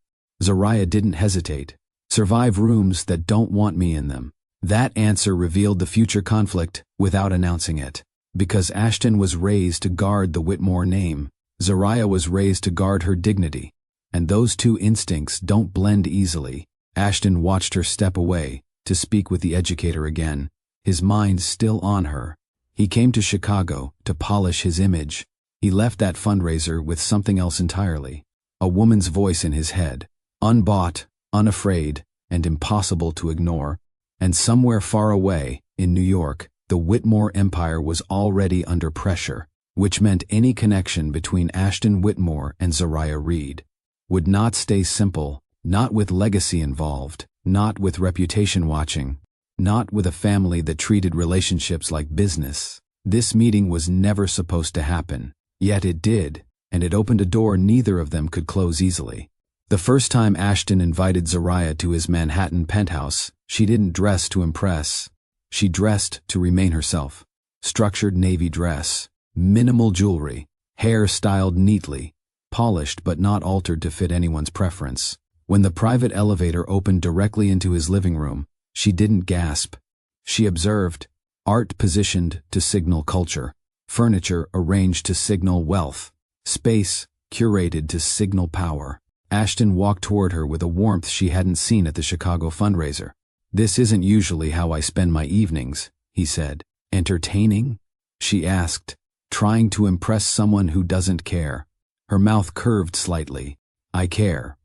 Zariah didn't hesitate. "Survive rooms that don't want me in them." That answer revealed the future conflict without announcing it. Because Ashton was raised to guard the Whitmore name, Zariah was raised to guard her dignity. And those two instincts don't blend easily. Ashton watched her step away to speak with the educator again, his mind still on her. He came to Chicago to polish his image. He left that fundraiser with something else entirely. A woman's voice in his head, unbought, unafraid, and impossible to ignore. And somewhere far away, in New York, the Whitmore empire was already under pressure, which meant any connection between Ashton Whitmore and Zariah Reed would not stay simple, not with legacy involved, not with reputation watching, not with a family that treated relationships like business. This meeting was never supposed to happen, yet it did, and it opened a door neither of them could close easily. The first time Ashton invited Zariah to his Manhattan penthouse, she didn't dress to impress. She dressed to remain herself. Structured navy dress, minimal jewelry, hair styled neatly, polished but not altered to fit anyone's preference. When the private elevator opened directly into his living room, she didn't gasp. She observed. Art positioned to signal culture, furniture arranged to signal wealth, space curated to signal power. Ashton walked toward her with a warmth she hadn't seen at the Chicago fundraiser. "This isn't usually how I spend my evenings," he said. "Entertaining?" she asked, trying to impress someone who doesn't care. Her mouth curved slightly. "I care.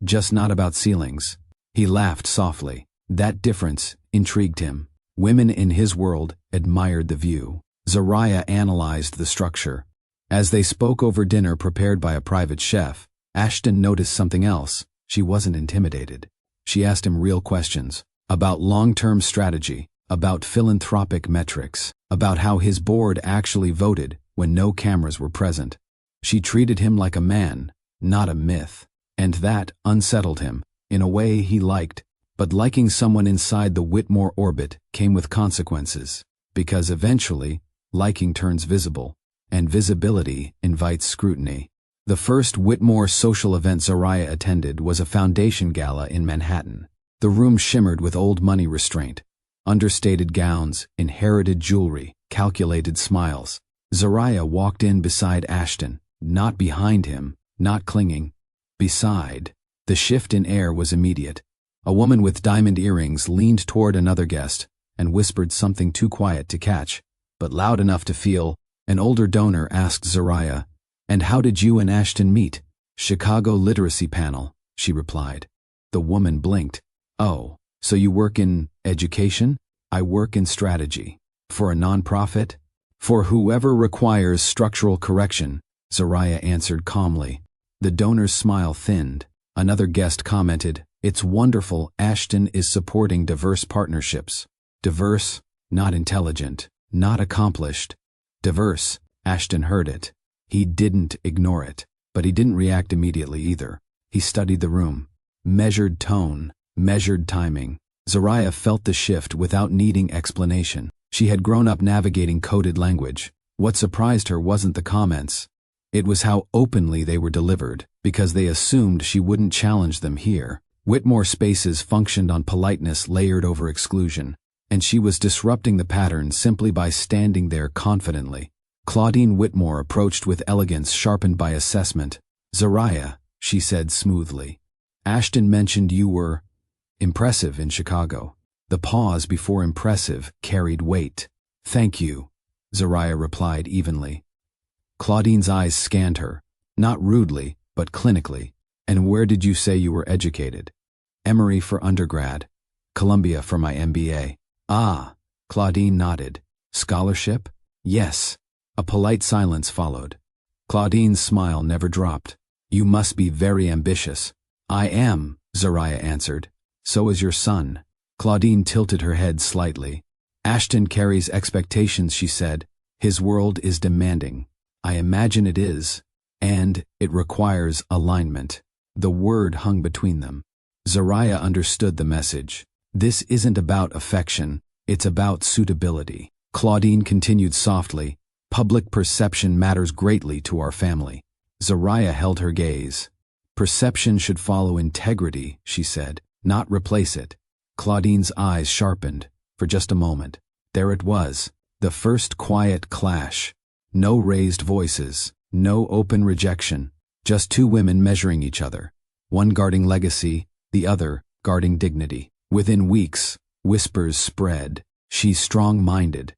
Just not about ceilings." He laughed softly. That difference intrigued him. Women in his world admired the view. Zariah analyzed the structure. As they spoke over dinner prepared by a private chef, Ashton noticed something else. She wasn't intimidated. She asked him real questions about long-term strategy, about philanthropic metrics, about how his board actually voted when no cameras were present. She treated him like a man, not a myth. And that unsettled him, in a way he liked. But liking someone inside the Whitmore orbit came with consequences, because eventually, liking turns visible, and visibility invites scrutiny. The first Whitmore social event Zariah attended was a foundation gala in Manhattan. The room shimmered with old money restraint. Understated gowns, inherited jewelry, calculated smiles. Zariah walked in beside Ashton, not behind him, not clinging. Beside. The shift in air was immediate. A woman with diamond earrings leaned toward another guest and whispered something too quiet to catch, but loud enough to feel. An older donor asked Zariah, "And how did you and Ashton meet?" "Chicago Literacy Panel," she replied. The woman blinked. "Oh, so you work in education?" "I work in strategy." "For a nonprofit?" "For whoever requires structural correction," Zariah answered calmly. The donor's smile thinned. Another guest commented, "It's wonderful Ashton is supporting diverse partnerships." Diverse, not intelligent, not accomplished. Diverse, Ashton heard it. He didn't ignore it, but he didn't react immediately either. He studied the room. Measured tone, measured timing. Zariah felt the shift without needing explanation. She had grown up navigating coded language. What surprised her wasn't the comments. It was how openly they were delivered, because they assumed she wouldn't challenge them here. Whitmore spaces functioned on politeness layered over exclusion, and she was disrupting the pattern simply by standing there confidently. Claudine Whitmore approached with elegance sharpened by assessment. "Zariah," she said smoothly, "Ashton mentioned you were impressive in Chicago." The pause before impressive carried weight. "Thank you," Zariah replied evenly. Claudine's eyes scanned her, not rudely, but clinically. "And where did you say you were educated?" "Emory for undergrad, Columbia for my MBA." "Ah," Claudine nodded. "Scholarship?" "Yes." A polite silence followed. Claudine's smile never dropped. "You must be very ambitious." "I am," Zariah answered. "So is your son." Claudine tilted her head slightly. "Ashton carries expectations," she said. "His world is demanding." "I imagine it is. And it requires alignment." The word hung between them. Zariah understood the message. This isn't about affection, it's about suitability. Claudine continued softly, "Public perception matters greatly to our family." Zariah held her gaze. "Perception should follow integrity," she said, "not replace it." Claudine's eyes sharpened. For just a moment. There it was, the first quiet clash. No raised voices, no open rejection, just two women measuring each other, one guarding legacy, the other guarding dignity. Within weeks, whispers spread. "She's strong-minded.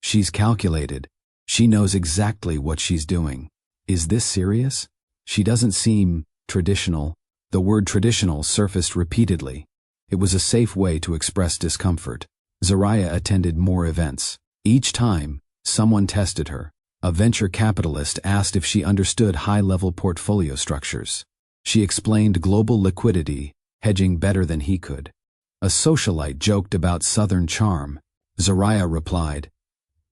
She's calculated. She knows exactly what she's doing. Is this serious? She doesn't seem traditional." The word traditional surfaced repeatedly. It was a safe way to express discomfort. Zariah attended more events. Each time, someone tested her. A venture capitalist asked if she understood high-level portfolio structures. She explained global liquidity, hedging better than he could. A socialite joked about Southern charm. Zariah replied,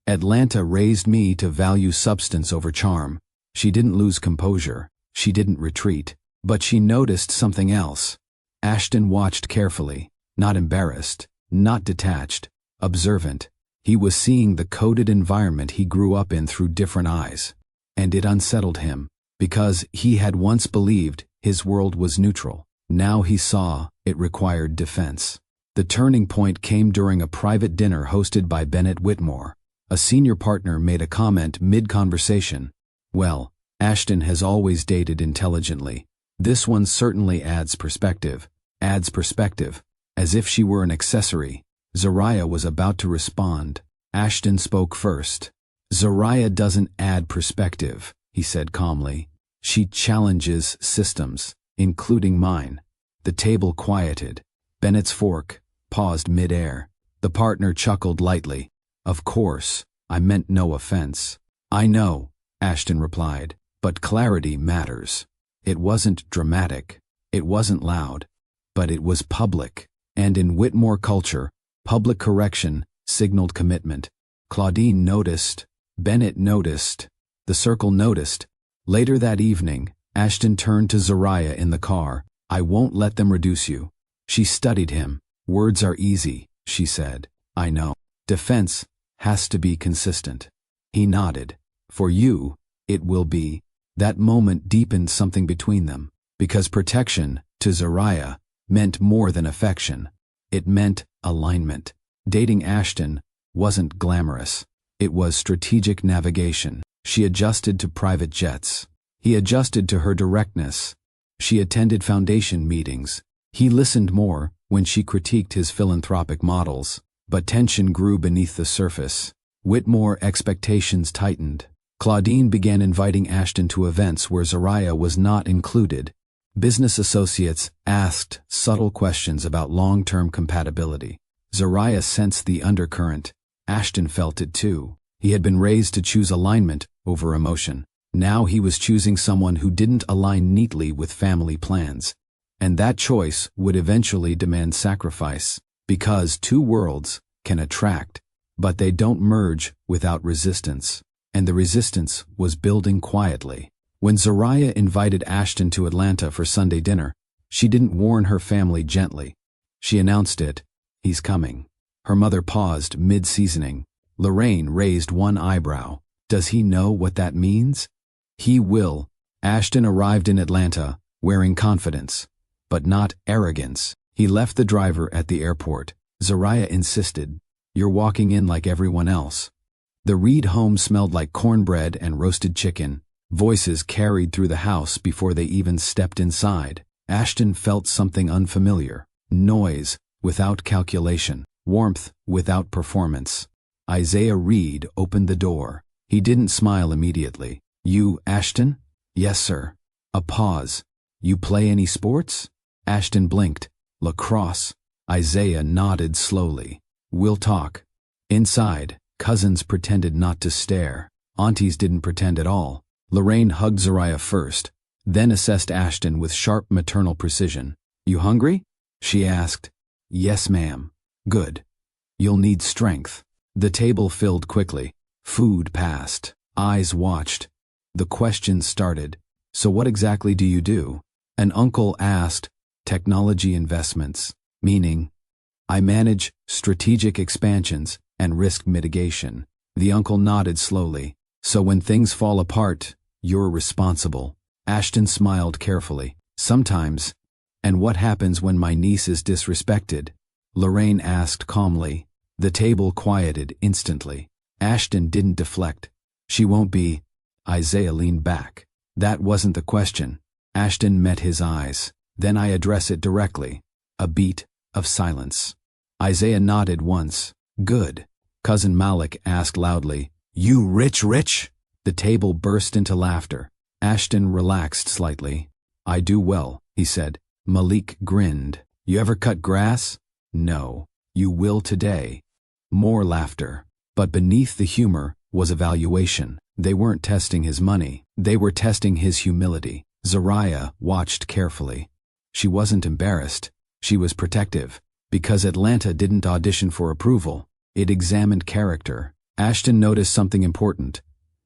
"Atlanta raised me to value substance over charm." She didn't lose composure. She didn't retreat. But she noticed something else. Ashton watched carefully, not embarrassed, not detached, observant. He was seeing the coded environment he grew up in through different eyes. And it unsettled him, because he had once believed his world was neutral. Now he saw it required defense. The turning point came during a private dinner hosted by Whitmore. A senior partner made a comment mid-conversation. "Well, Ashton has always dated intelligently. This one certainly adds perspective." Adds perspective. As if she were an accessory. Zariah was about to respond. Ashton spoke first. "Zariah doesn't add perspective," he said calmly. "She challenges systems, including mine." The table quieted. Bennett's fork paused mid-air. The partner chuckled lightly. "Of course, I meant no offense." "I know," Ashton replied, "but clarity matters." It wasn't dramatic. It wasn't loud. But it was public. And in Whitmore culture, public correction signaled commitment. Claudine noticed. Bennett noticed. The circle noticed. Later that evening, Ashton turned to Zariah in the car. "I won't let them reduce you." She studied him. "Words are easy," she said. "I know. Defense has to be consistent." He nodded. "For you, it will be." That moment deepened something between them, because protection, to Zariah, meant more than affection. It meant alignment. Dating Ashton wasn't glamorous. It was strategic navigation. She adjusted to private jets. He adjusted to her directness. She attended foundation meetings. He listened more when she critiqued his philanthropic models. But tension grew beneath the surface. Whitmore expectations tightened. Claudine began inviting Ashton to events where Zariah was not included. Business associates asked subtle questions about long-term compatibility. Zariah sensed the undercurrent. Ashton felt it too. He had been raised to choose alignment over emotion. Now he was choosing someone who didn't align neatly with family plans. And that choice would eventually demand sacrifice. Because two worlds can attract, but they don't merge without resistance. And the resistance was building quietly. When Zariah invited Ashton to Atlanta for Sunday dinner, she didn't warn her family gently. She announced it, "He's coming." Her mother paused mid-seasoning. Lorraine raised one eyebrow. Does he know what that means? He will. Ashton arrived in Atlanta, wearing confidence, but not arrogance. He left the driver at the airport. Zariah insisted, "You're walking in like everyone else." The Reed home smelled like cornbread and roasted chicken. Voices carried through the house before they even stepped inside. Ashton felt something unfamiliar. Noise without calculation. Warmth without performance. Isaiah Reed opened the door. He didn't smile immediately. "You, Ashton?" "Yes, sir." A pause. "You play any sports?" Ashton blinked. "Lacrosse." Isaiah nodded slowly. "We'll talk." Inside, cousins pretended not to stare. Aunties didn't pretend at all. Lorraine hugged Zariah first, then assessed Ashton with sharp maternal precision. "You hungry?" she asked. "Yes, ma'am." "Good. You'll need strength." The table filled quickly. Food passed. Eyes watched. The questions started. "So what exactly do you do?" An uncle asked. "Technology investments." Meaning, "I manage strategic expansions and risk mitigation." The uncle nodded slowly. "So when things fall apart, you're responsible." Ashton smiled carefully. "Sometimes." "And what happens when my niece is disrespected?" Lorraine asked calmly. The table quieted instantly. Ashton didn't deflect. "She won't be." Isaiah leaned back. "That wasn't the question." Ashton met his eyes. "Then I address it directly." A beat of silence. Isaiah nodded once. "Good." Cousin Malik asked loudly, "You rich?" The table burst into laughter. Ashton relaxed slightly. "I do well," he said. Malik grinned. "You ever cut grass?" "No." "You will today." More laughter. But beneath the humor was evaluation. They weren't testing his money. They were testing his humility. Zariah watched carefully. She wasn't embarrassed. She was protective. Because Atlanta didn't audition for approval. It examined character. Ashton noticed something important.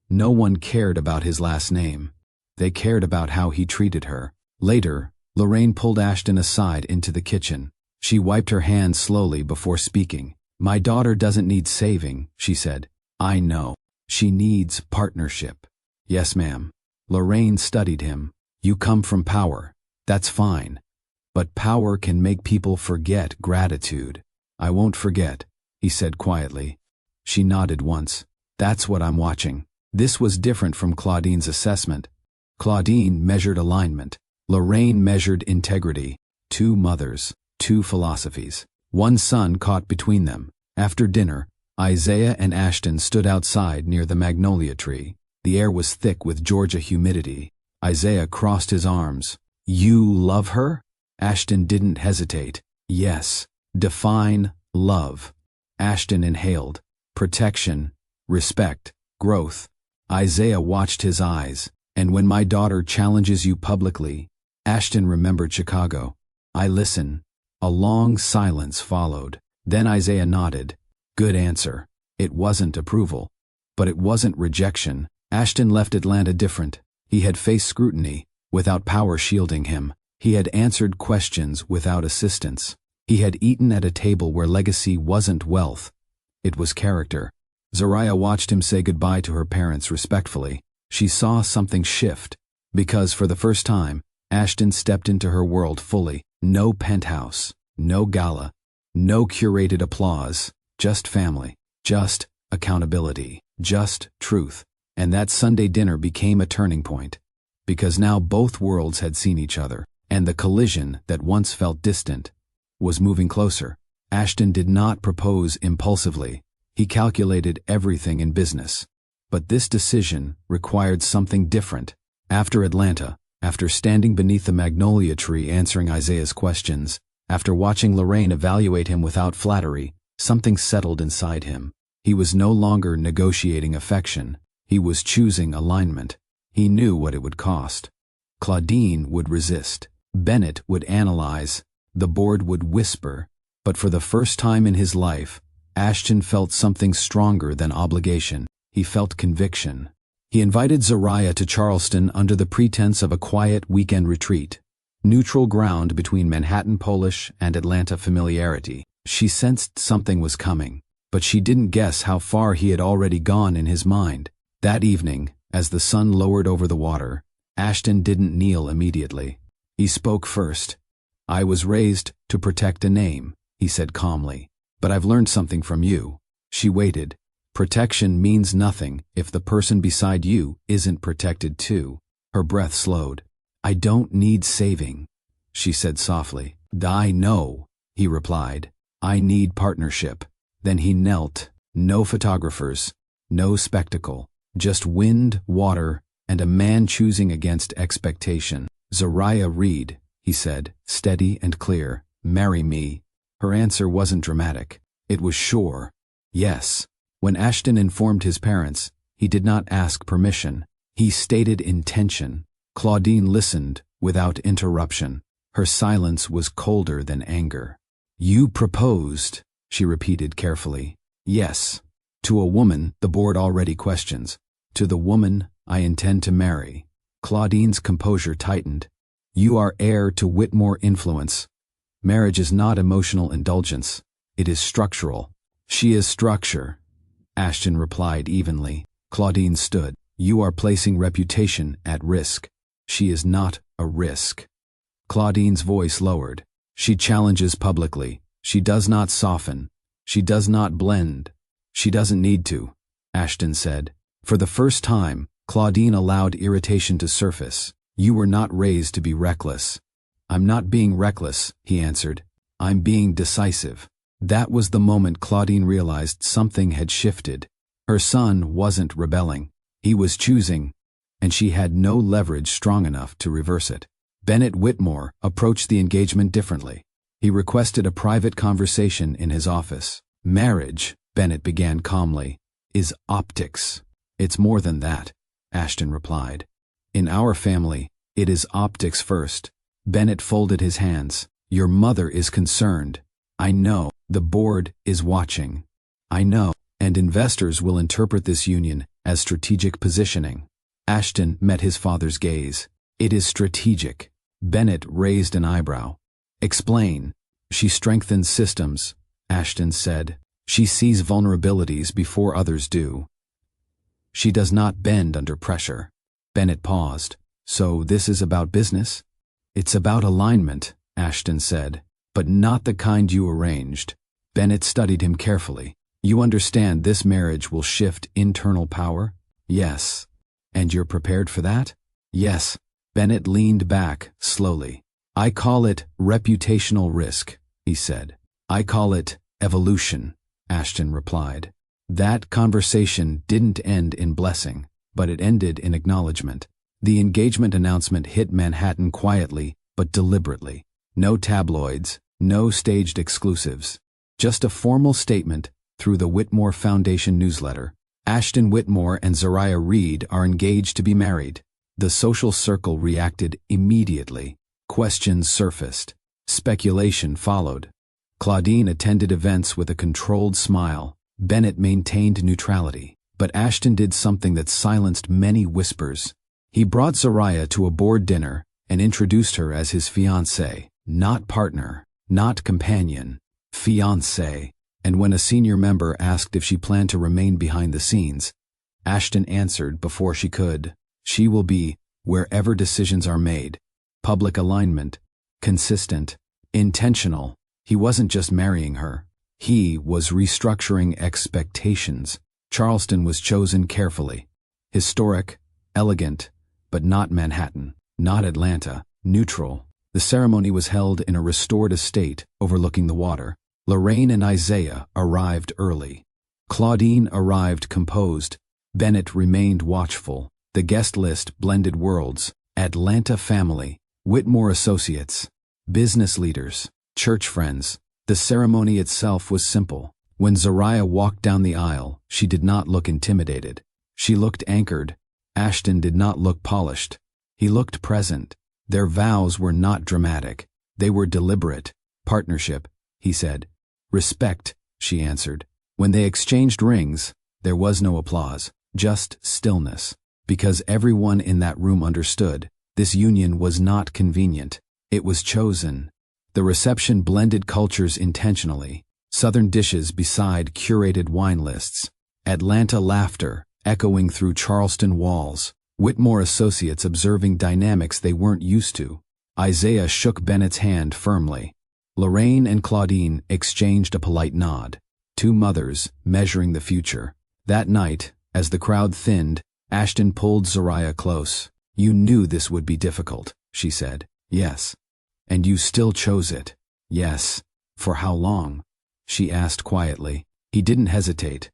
No one cared about his last name. They cared about how he treated her. Later, Lorraine pulled Ashton aside into the kitchen. She wiped her hands slowly before speaking. "My daughter doesn't need saving," she said. "I know. She needs partnership." "Yes, ma'am." Lorraine studied him. "You come from power. That's fine. But power can make people forget gratitude." "I won't forget," he said quietly. She nodded once. "That's what I'm watching." This was different from Claudine's assessment. Claudine measured alignment. Lorraine measured integrity. Two mothers, two philosophies. One son caught between them. After dinner, Isaiah and Ashton stood outside near the magnolia tree. The air was thick with Georgia humidity. Isaiah crossed his arms. "You love her?" Ashton didn't hesitate. "Yes." "Define love." Ashton inhaled. "Protection, respect, growth." Isaiah watched his eyes. "And when my daughter challenges you publicly?" Ashton remembered Chicago. "I listen." A long silence followed. Then Isaiah nodded. "Good answer." It wasn't approval. But it wasn't rejection. Ashton left Atlanta different. He had faced scrutiny, without power shielding him. He had answered questions without assistance. He had eaten at a table where legacy wasn't wealth. It was character. Zariah watched him say goodbye to her parents respectfully. She saw something shift. Because for the first time, Ashton stepped into her world fully. No penthouse, no gala, No curated applause, just family, just accountability, just truth. And that Sunday dinner became a turning point. Because now both worlds had seen each other, and the collision that once felt distant was moving closer. Ashton did not propose impulsively. He calculated everything in business. But this decision required something different. After Atlanta, after standing beneath the magnolia tree answering Isaiah's questions, after watching Lorraine evaluate him without flattery, something settled inside him. He was no longer negotiating affection. He was choosing alignment. He knew what it would cost. Claudine would resist. Bennett would analyze. The board would whisper. But for the first time in his life, Ashton felt something stronger than obligation. He felt conviction. He invited Zariah to Charleston under the pretense of a quiet weekend retreat. Neutral ground between Manhattan Polish and Atlanta familiarity. She sensed something was coming, but she didn't guess how far he had already gone in his mind. That evening, as the sun lowered over the water, Ashton didn't kneel immediately. He spoke first. "I was raised to protect a name," he said calmly, "but I've learned something from you." She waited. Protection means nothing if the person beside you isn't protected too. Her breath slowed. "I don't need saving," she said softly. "I know," he replied. "I need partnership." Then he knelt. No photographers, no spectacle, just wind, water, and a man choosing against expectation. "Zariah Reed," he said, steady and clear, "marry me." Her answer wasn't dramatic. It was sure. Yes. When Ashton informed his parents, he did not ask permission. He stated intention. Claudine listened without interruption. Her silence was colder than anger. "You proposed," she repeated carefully. "Yes. To a woman the board already questions. To the woman I intend to marry." Claudine's composure tightened. "You are heir to Whitmore influence. Marriage is not emotional indulgence. It is structural." "She is structure," Ashton replied evenly. Claudine stood. "You are placing reputation at risk." "She is not a risk." Claudine's voice lowered. "She challenges publicly. She does not soften. She does not blend. She doesn't need to," Ashton said. For the first time, Claudine allowed irritation to surface. "You were not raised to be reckless." "I'm not being reckless," he answered. "I'm being decisive." That was the moment Claudine realized something had shifted. Her son wasn't rebelling. He was choosing, and she had no leverage strong enough to reverse it. Bennett Whitmore approached the engagement differently. He requested a private conversation in his office. "Marriage," Bennett began calmly, "is optics." "It's more than that," Ashton replied. "In our family, it is optics first." Bennett folded his hands. "Your mother is concerned. I know. The board is watching. I know. And investors will interpret this union as strategic positioning." Ashton met his father's gaze. "It is strategic." Bennett raised an eyebrow. "Explain." "She strengthens systems," Ashton said. "She sees vulnerabilities before others do. She does not bend under pressure." Bennett paused. "So this is about business?" "It's about alignment," Ashton said, "but not the kind you arranged." Bennett studied him carefully. "You understand this marriage will shift internal power?" "Yes." "And you're prepared for that?" "Yes." Bennett leaned back slowly. "I call it reputational risk," he said. "I call it evolution," Ashton replied. That conversation didn't end in blessing, but it ended in acknowledgement. The engagement announcement hit Manhattan quietly but deliberately. No tabloids, no staged exclusives. Just a formal statement through the Whitmore Foundation newsletter. Ashton Whitmore and Zariah Reed are engaged to be married. The social circle reacted immediately. Questions surfaced. Speculation followed. Claudine attended events with a controlled smile. Bennett maintained neutrality. But Ashton did something that silenced many whispers. He brought Zariah to a board dinner and introduced her as his fiancée. Not partner, not companion, fiancée. And when a senior member asked if she planned to remain behind the scenes, Ashton answered before she could. She will be wherever decisions are made. Public alignment, consistent, intentional. He wasn't just marrying her. He was restructuring expectations. Charleston was chosen carefully. Historic, elegant, but not Manhattan, not Atlanta, neutral. The ceremony was held in a restored estate overlooking the water. Lorraine and Isaiah arrived early. Claudine arrived composed. Bennett remained watchful. The guest list blended worlds: Atlanta family, Whitmore associates, business leaders, church friends. The ceremony itself was simple. When Zariah walked down the aisle, she did not look intimidated. She looked anchored. Ashton did not look polished. He looked present. Their vows were not dramatic. They were deliberate. Partnership, he said. Respect, she answered. When they exchanged rings, there was no applause, just stillness. Because everyone in that room understood, this union was not convenient. It was chosen. The reception blended cultures intentionally. Southern dishes beside curated wine lists. Atlanta laughter echoing through Charleston walls. Whitmore associates observing dynamics they weren't used to. Isaiah shook Bennett's hand firmly. Lorraine and Claudine exchanged a polite nod. Two mothers measuring the future. That night, as the crowd thinned, Ashton pulled Zariah close. You knew this would be difficult, she said. Yes. And you still chose it. Yes. For how long? She asked quietly. He didn't hesitate.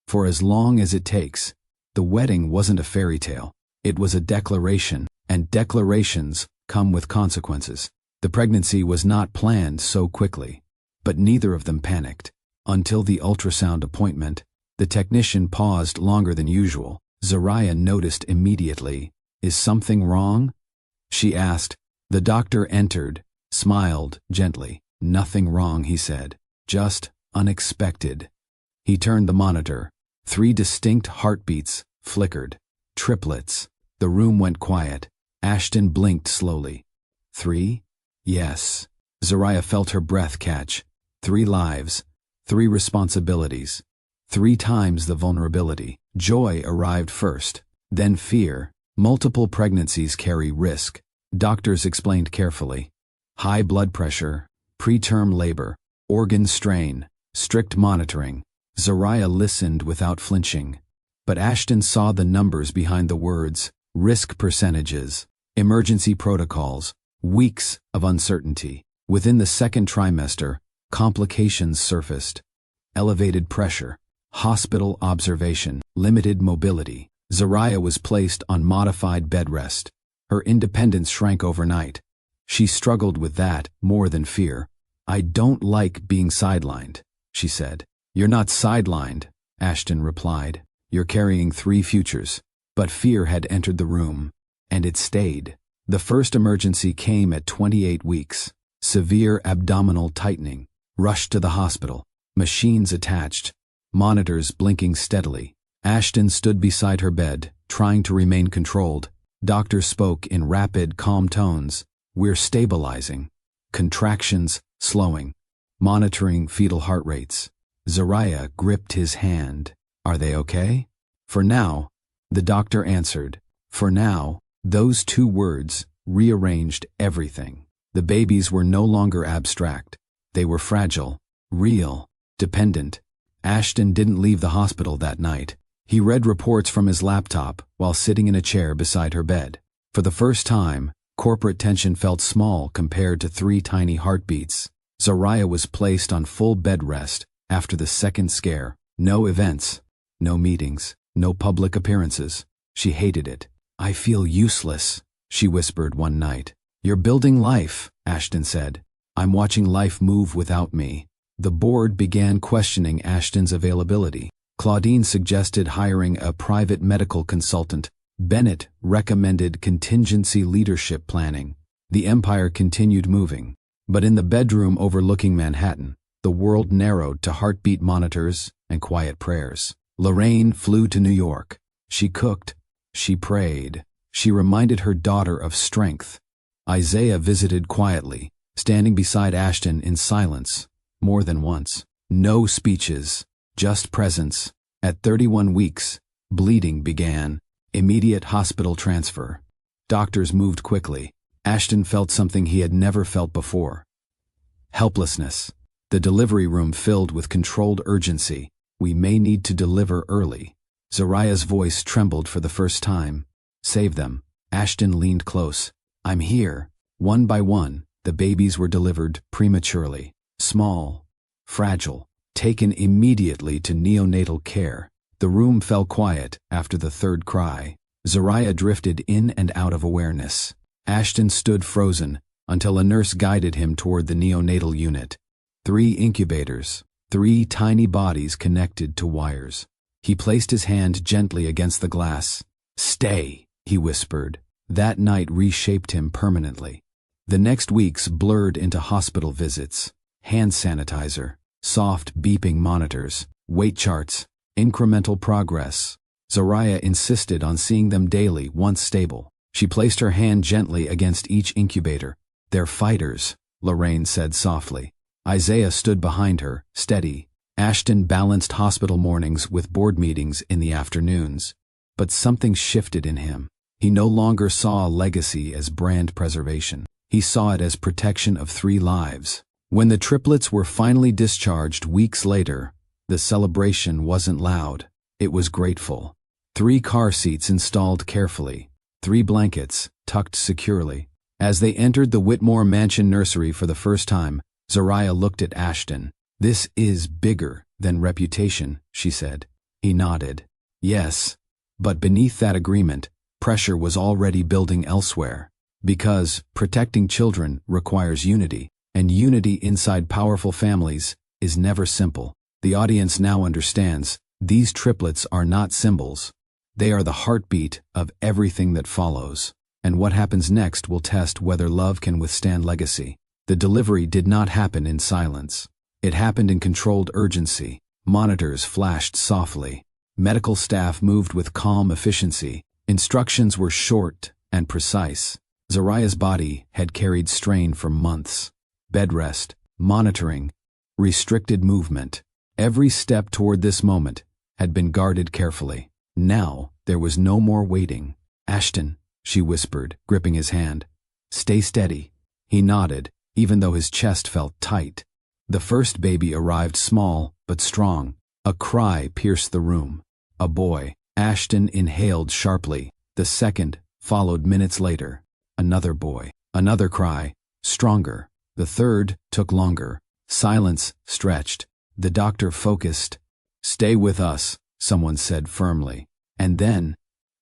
For as long as it takes. The wedding wasn't a fairy tale. It was a declaration, and declarations come with consequences. The pregnancy was not planned so quickly, but neither of them panicked. Until the ultrasound appointment, the technician paused longer than usual. Zariah noticed immediately. Is something wrong? She asked. The doctor entered, smiled gently. Nothing wrong, he said. Just unexpected. He turned the monitor. 3 distinct heartbeats flickered. Triplets. The room went quiet. Ashton blinked slowly. 3? Yes. Zariah felt her breath catch. 3 lives. 3 responsibilities. 3 times the vulnerability. Joy arrived first, then fear. Multiple pregnancies carry risk. Doctors explained carefully. High blood pressure, preterm labor, organ strain, strict monitoring. Zariah listened without flinching. But Ashton saw the numbers behind the words: risk percentages, emergency protocols, weeks of uncertainty. Within the 2nd trimester, complications surfaced. Elevated pressure, hospital observation, limited mobility. Zariah was placed on modified bed rest. Her independence shrank overnight. She struggled with that more than fear. I don't like being sidelined, she said. You're not sidelined, Ashton replied. You're carrying 3 futures. But fear had entered the room, and it stayed. The first emergency came at 28 weeks. Severe abdominal tightening. Rushed to the hospital. Machines attached. Monitors blinking steadily. Ashton stood beside her bed, trying to remain controlled. Doctors spoke in rapid, calm tones. We're stabilizing. Contractions slowing. Monitoring fetal heart rates. Zariah gripped his hand. Are they okay? For now, the doctor answered. For now. Those 2 words rearranged everything. The babies were no longer abstract. They were fragile, real, dependent. Ashton didn't leave the hospital that night. He read reports from his laptop while sitting in a chair beside her bed. For the first time, corporate tension felt small compared to 3 tiny heartbeats. Zariah was placed on full bed rest after the 2nd scare. No events, no meetings, no public appearances. She hated it. I feel useless, she whispered one night. You're building life, Ashton said. I'm watching life move without me. The board began questioning Ashton's availability. Claudine suggested hiring a private medical consultant. Bennett recommended contingency leadership planning. The empire continued moving. But in the bedroom overlooking Manhattan, the world narrowed to heartbeat monitors and quiet prayers. Lorraine flew to New York. She cooked. She prayed. She reminded her daughter of strength. Isaiah visited quietly, standing beside Ashton in silence, more than once. No speeches, just presence. At 31 weeks, bleeding began. Immediate hospital transfer. Doctors moved quickly. Ashton felt something he had never felt before. Helplessness. The delivery room filled with controlled urgency. We may need to deliver early. Zariah's voice trembled for the first time. Save them. Ashton leaned close. I'm here. One by one, the babies were delivered prematurely. Small, fragile, taken immediately to neonatal care. The room fell quiet after the third cry. Zariah drifted in and out of awareness. Ashton stood frozen until a nurse guided him toward the neonatal unit. 3 incubators, 3 tiny bodies connected to wires. He placed his hand gently against the glass. Stay, he whispered. That night reshaped him permanently. The next weeks blurred into hospital visits. Hand sanitizer, soft beeping monitors, weight charts, incremental progress. Zariah insisted on seeing them daily once stable. She placed her hand gently against each incubator. They're fighters, Lorraine said softly. Isaiah stood behind her, steady. Ashton balanced hospital mornings with board meetings in the afternoons. But something shifted in him. He no longer saw a legacy as brand preservation. He saw it as protection of 3 lives. When the triplets were finally discharged weeks later, the celebration wasn't loud. It was grateful. 3 car seats installed carefully. 3 blankets tucked securely. As they entered the Whitmore mansion nursery for the first time, Zariah looked at Ashton. This is bigger than reputation, she said. He nodded. Yes. But beneath that agreement, pressure was already building elsewhere. Because protecting children requires unity, and unity inside powerful families is never simple. The audience now understands these triplets are not symbols. They are the heartbeat of everything that follows. And what happens next will test whether love can withstand legacy. The delivery did not happen in silence. It happened in controlled urgency. Monitors flashed softly. Medical staff moved with calm efficiency. Instructions were short and precise. Zariah's body had carried strain for months. Bed rest, monitoring, restricted movement. Every step toward this moment had been guarded carefully. Now there was no more waiting. Ashton, she whispered, gripping his hand. Stay steady. He nodded, even though his chest felt tight. The first baby arrived small but strong. A cry pierced the room. A boy. Ashton inhaled sharply. The second followed minutes later. Another boy. Another cry. Stronger. The third took longer. Silence stretched. The doctor focused. Stay with us, someone said firmly. And then,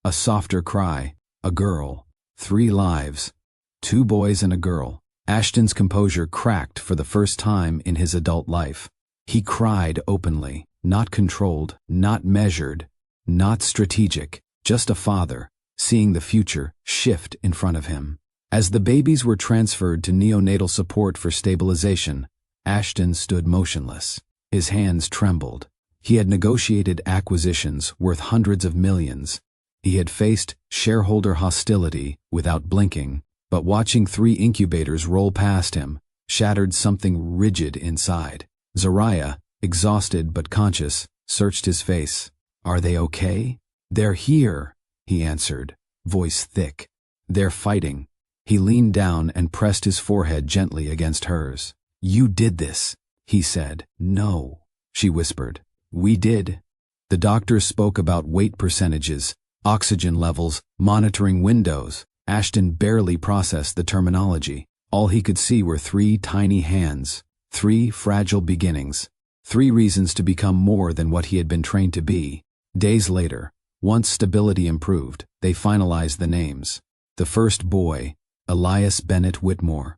a softer cry. A girl. 3 lives. 2 boys and a girl. Ashton's composure cracked for the first time in his adult life. He cried openly, not controlled, not measured, not strategic, just a father, seeing the future shift in front of him. As the babies were transferred to neonatal support for stabilization, Ashton stood motionless. His hands trembled. He had negotiated acquisitions worth hundreds of millions. He had faced shareholder hostility without blinking, but watching 3 incubators roll past him shattered something rigid inside. Zariah, exhausted but conscious, searched his face. Are they okay? They're here, he answered, voice thick. They're fighting. He leaned down and pressed his forehead gently against hers. You did this, he said. No, she whispered. We did. The doctor spoke about weight percentages, oxygen levels, monitoring windows. Ashton barely processed the terminology. All he could see were 3 tiny hands, 3 fragile beginnings, 3 reasons to become more than what he had been trained to be. Days later, once stability improved, they finalized the names. The first boy, Elias Bennett Whitmore,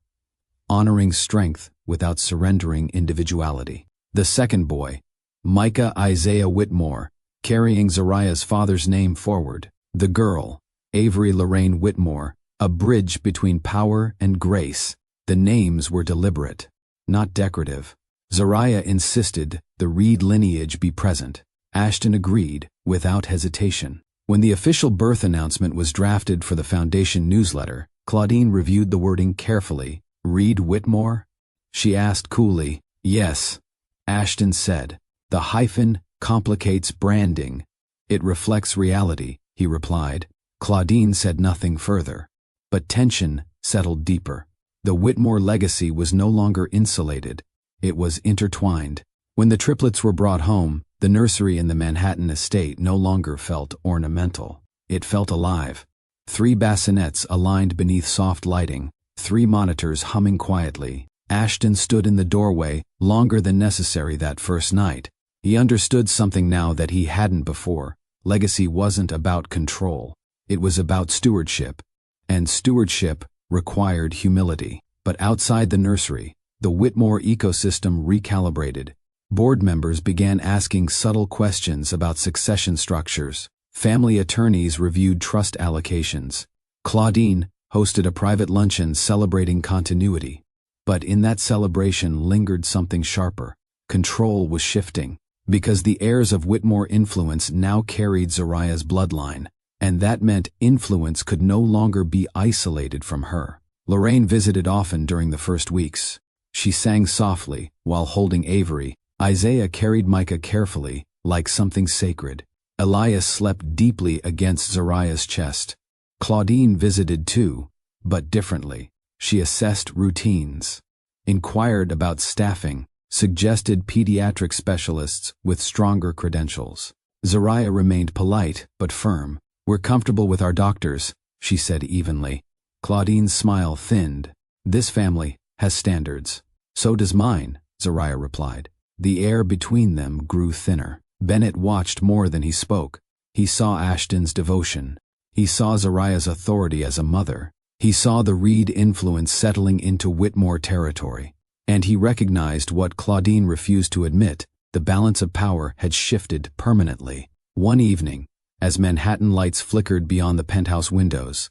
honoring strength without surrendering individuality. The second boy, Micah Isaiah Whitmore, carrying Zariah's father's name forward. The girl, Avery Lorraine Whitmore, a bridge between power and grace. The names were deliberate, not decorative. Zariah insisted the Reed lineage be present. Ashton agreed without hesitation. When the official birth announcement was drafted for the Foundation newsletter, Claudine reviewed the wording carefully. Reed Whitmore? She asked coolly. Yes, Ashton said. The hyphen complicates branding. It reflects reality, he replied. Claudine said nothing further. But tension settled deeper. The Whitmore legacy was no longer insulated. It was intertwined. When the triplets were brought home, the nursery in the Manhattan estate no longer felt ornamental. It felt alive. 3 bassinets aligned beneath soft lighting, 3 monitors humming quietly. Ashton stood in the doorway longer than necessary that first night. He understood something now that he hadn't before. Legacy wasn't about control. It was about stewardship. And stewardship required humility. But outside the nursery, the Whitmore ecosystem recalibrated. Board members began asking subtle questions about succession structures. Family attorneys reviewed trust allocations. Claudine hosted a private luncheon celebrating continuity. But in that celebration lingered something sharper. Control was shifting, because the heirs of Whitmore influence now carried Zariah's bloodline, and that meant influence could no longer be isolated from her. Lorraine visited often during the first weeks. She sang softly while holding Avery. Isaiah carried Micah carefully, like something sacred. Elias slept deeply against Zariah's chest. Claudine visited too, but differently. She assessed routines, inquired about staffing, suggested pediatric specialists with stronger credentials. Zariah remained polite but firm. "We're comfortable with our doctors," she said evenly. Claudine's smile thinned. "This family has standards." "So does mine," Zariah replied. The air between them grew thinner. Bennett watched more than he spoke. He saw Ashton's devotion. He saw Zariah's authority as a mother. He saw the Reed influence settling into Whitmore territory. And he recognized what Claudine refused to admit: the balance of power had shifted permanently. One evening, as Manhattan lights flickered beyond the penthouse windows,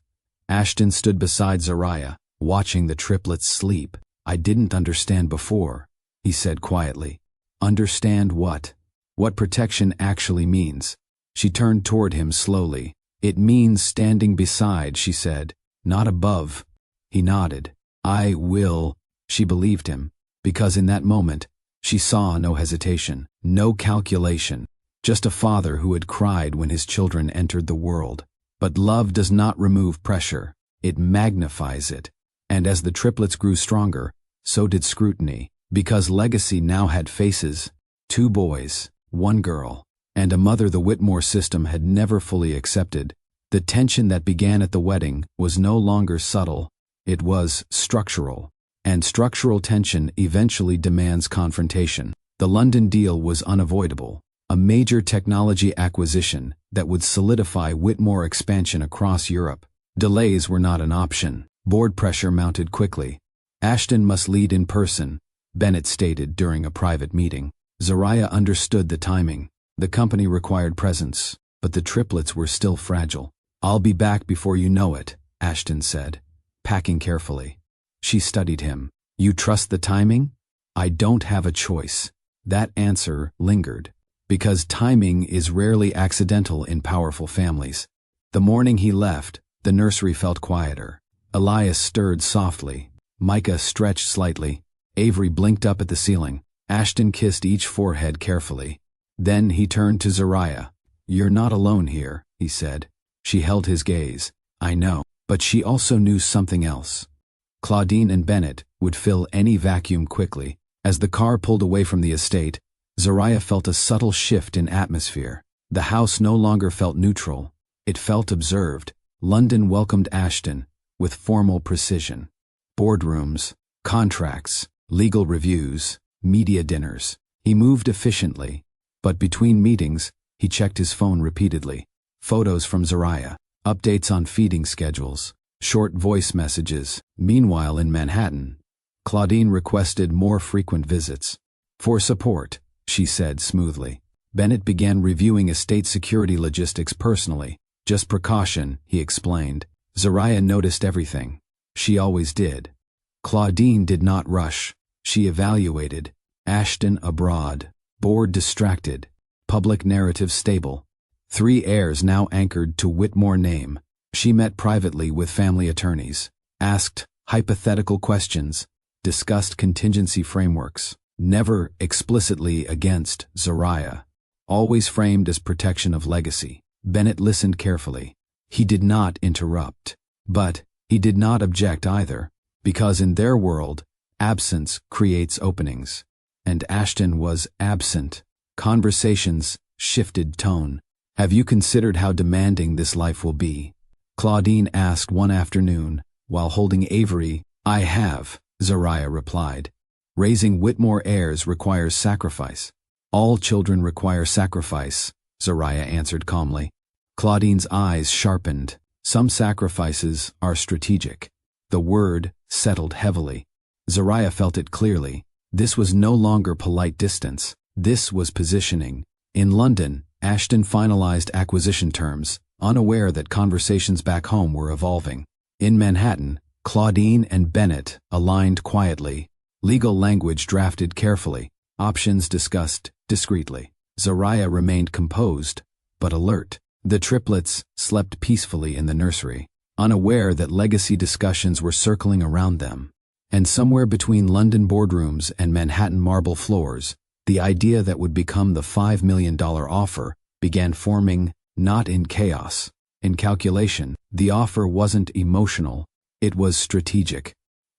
Ashton stood beside Zariah, watching the triplets sleep. "I didn't understand before," he said quietly. "Understand what? What protection actually means?" She turned toward him slowly. "It means standing beside," she said, "not above." He nodded. "I will." She believed him, because in that moment, she saw no hesitation, no calculation, just a father who had cried when his children entered the world. But love does not remove pressure, it magnifies it. And as the triplets grew stronger, so did scrutiny, because legacy now had faces: 2 boys, 1 girl, and a mother the Whitmore system had never fully accepted. The tension that began at the wedding was no longer subtle, it was structural. And structural tension eventually demands confrontation. The London deal was unavoidable, a major technology acquisition that would solidify Whitmore expansion across Europe. Delays were not an option. Board pressure mounted quickly. "Ashton must lead in person," Bennett stated during a private meeting. Zariah understood the timing. The company required presence, but the triplets were still fragile. "I'll be back before you know it," Ashton said, packing carefully. She studied him. "You trust the timing?" "I don't have a choice." That answer lingered, because timing is rarely accidental in powerful families. The morning he left, the nursery felt quieter. Elias stirred softly. Micah stretched slightly. Avery blinked up at the ceiling. Ashton kissed each forehead carefully. Then he turned to Zariah. "You're not alone here," he said. She held his gaze. "I know." But she also knew something else. Claudine and Bennett would fill any vacuum quickly. As the car pulled away from the estate, Zariah felt a subtle shift in atmosphere. The house no longer felt neutral. It felt observed. London welcomed Ashton with formal precision. Boardrooms, contracts, legal reviews, media dinners. He moved efficiently, but between meetings, he checked his phone repeatedly. Photos from Zariah, updates on feeding schedules, short voice messages. Meanwhile in Manhattan, Claudine requested more frequent visits. "For support," she said smoothly. Bennett began reviewing estate security logistics personally. "Just precaution," he explained. Zariah noticed everything. She always did. Claudine did not rush. She evaluated. Ashton abroad, board distracted, public narrative stable. 3 heirs now anchored to Whitmore name. She met privately with family attorneys, asked hypothetical questions, discussed contingency frameworks, never explicitly against Zariah, always framed as protection of legacy. Bennett listened carefully. He did not interrupt, but he did not object either, because in their world, absence creates openings. and Ashton was absent. Conversations shifted tone. "Have you considered how demanding this life will be?" Claudine asked one afternoon, while holding Avery. "I have," Zariah replied. "Raising Whitmore heirs requires sacrifice." "All children require sacrifice," Zariah answered calmly. Claudine's eyes sharpened. "Some sacrifices are strategic." The word settled heavily. Zariah felt it clearly. This was no longer polite distance. This was positioning. In London, Ashton finalized acquisition terms, unaware that conversations back home were evolving. In Manhattan, Claudine and Bennett aligned quietly, legal language drafted carefully, options discussed discreetly. Zariah remained composed, but alert. The triplets slept peacefully in the nursery, unaware that legacy discussions were circling around them. And somewhere between London boardrooms and Manhattan marble floors, the idea that would become the $5 million offer began forming, not in chaos, in calculation. The offer wasn't emotional, it was strategic.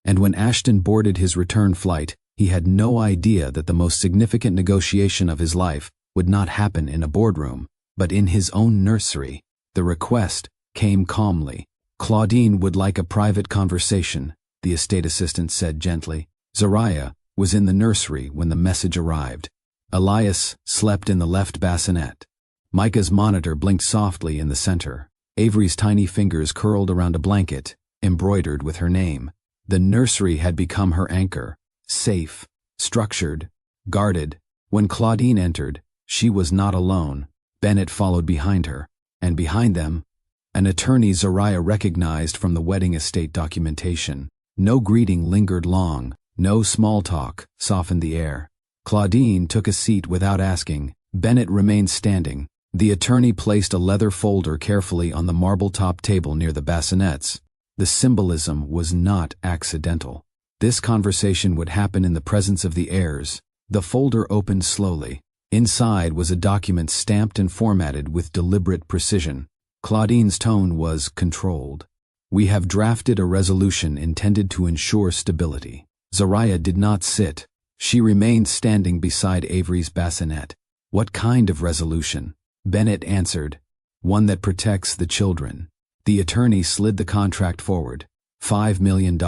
And when Ashton boarded his return flight, he had no idea that the most significant negotiation of his life would not happen in a boardroom, but in his own nursery. The request came calmly. "Claudine would like a private conversation," the estate assistant said gently. Zariah was in the nursery when the message arrived. Elias slept in the left bassinet. Micah's monitor blinked softly in the center. Avery's tiny fingers curled around a blanket, embroidered with her name. The nursery had become her anchor, safe, structured, guarded. When Claudine entered, she was not alone. Bennett followed behind her, and behind them, an attorney Zariah recognized from the wedding estate documentation. No greeting lingered long, no small talk softened the air. Claudine took a seat without asking. Bennett remained standing. The attorney placed a leather folder carefully on the marble-top table near the bassinets. The symbolism was not accidental. This conversation would happen in the presence of the heirs. The folder opened slowly. Inside was a document stamped and formatted with deliberate precision. Claudine's tone was controlled. "We have drafted a resolution intended to ensure stability." Zariah did not sit. She remained standing beside Avery's bassinet. "What kind of resolution?" Bennett answered. "One that protects the children." The attorney slid the contract forward. $5 million.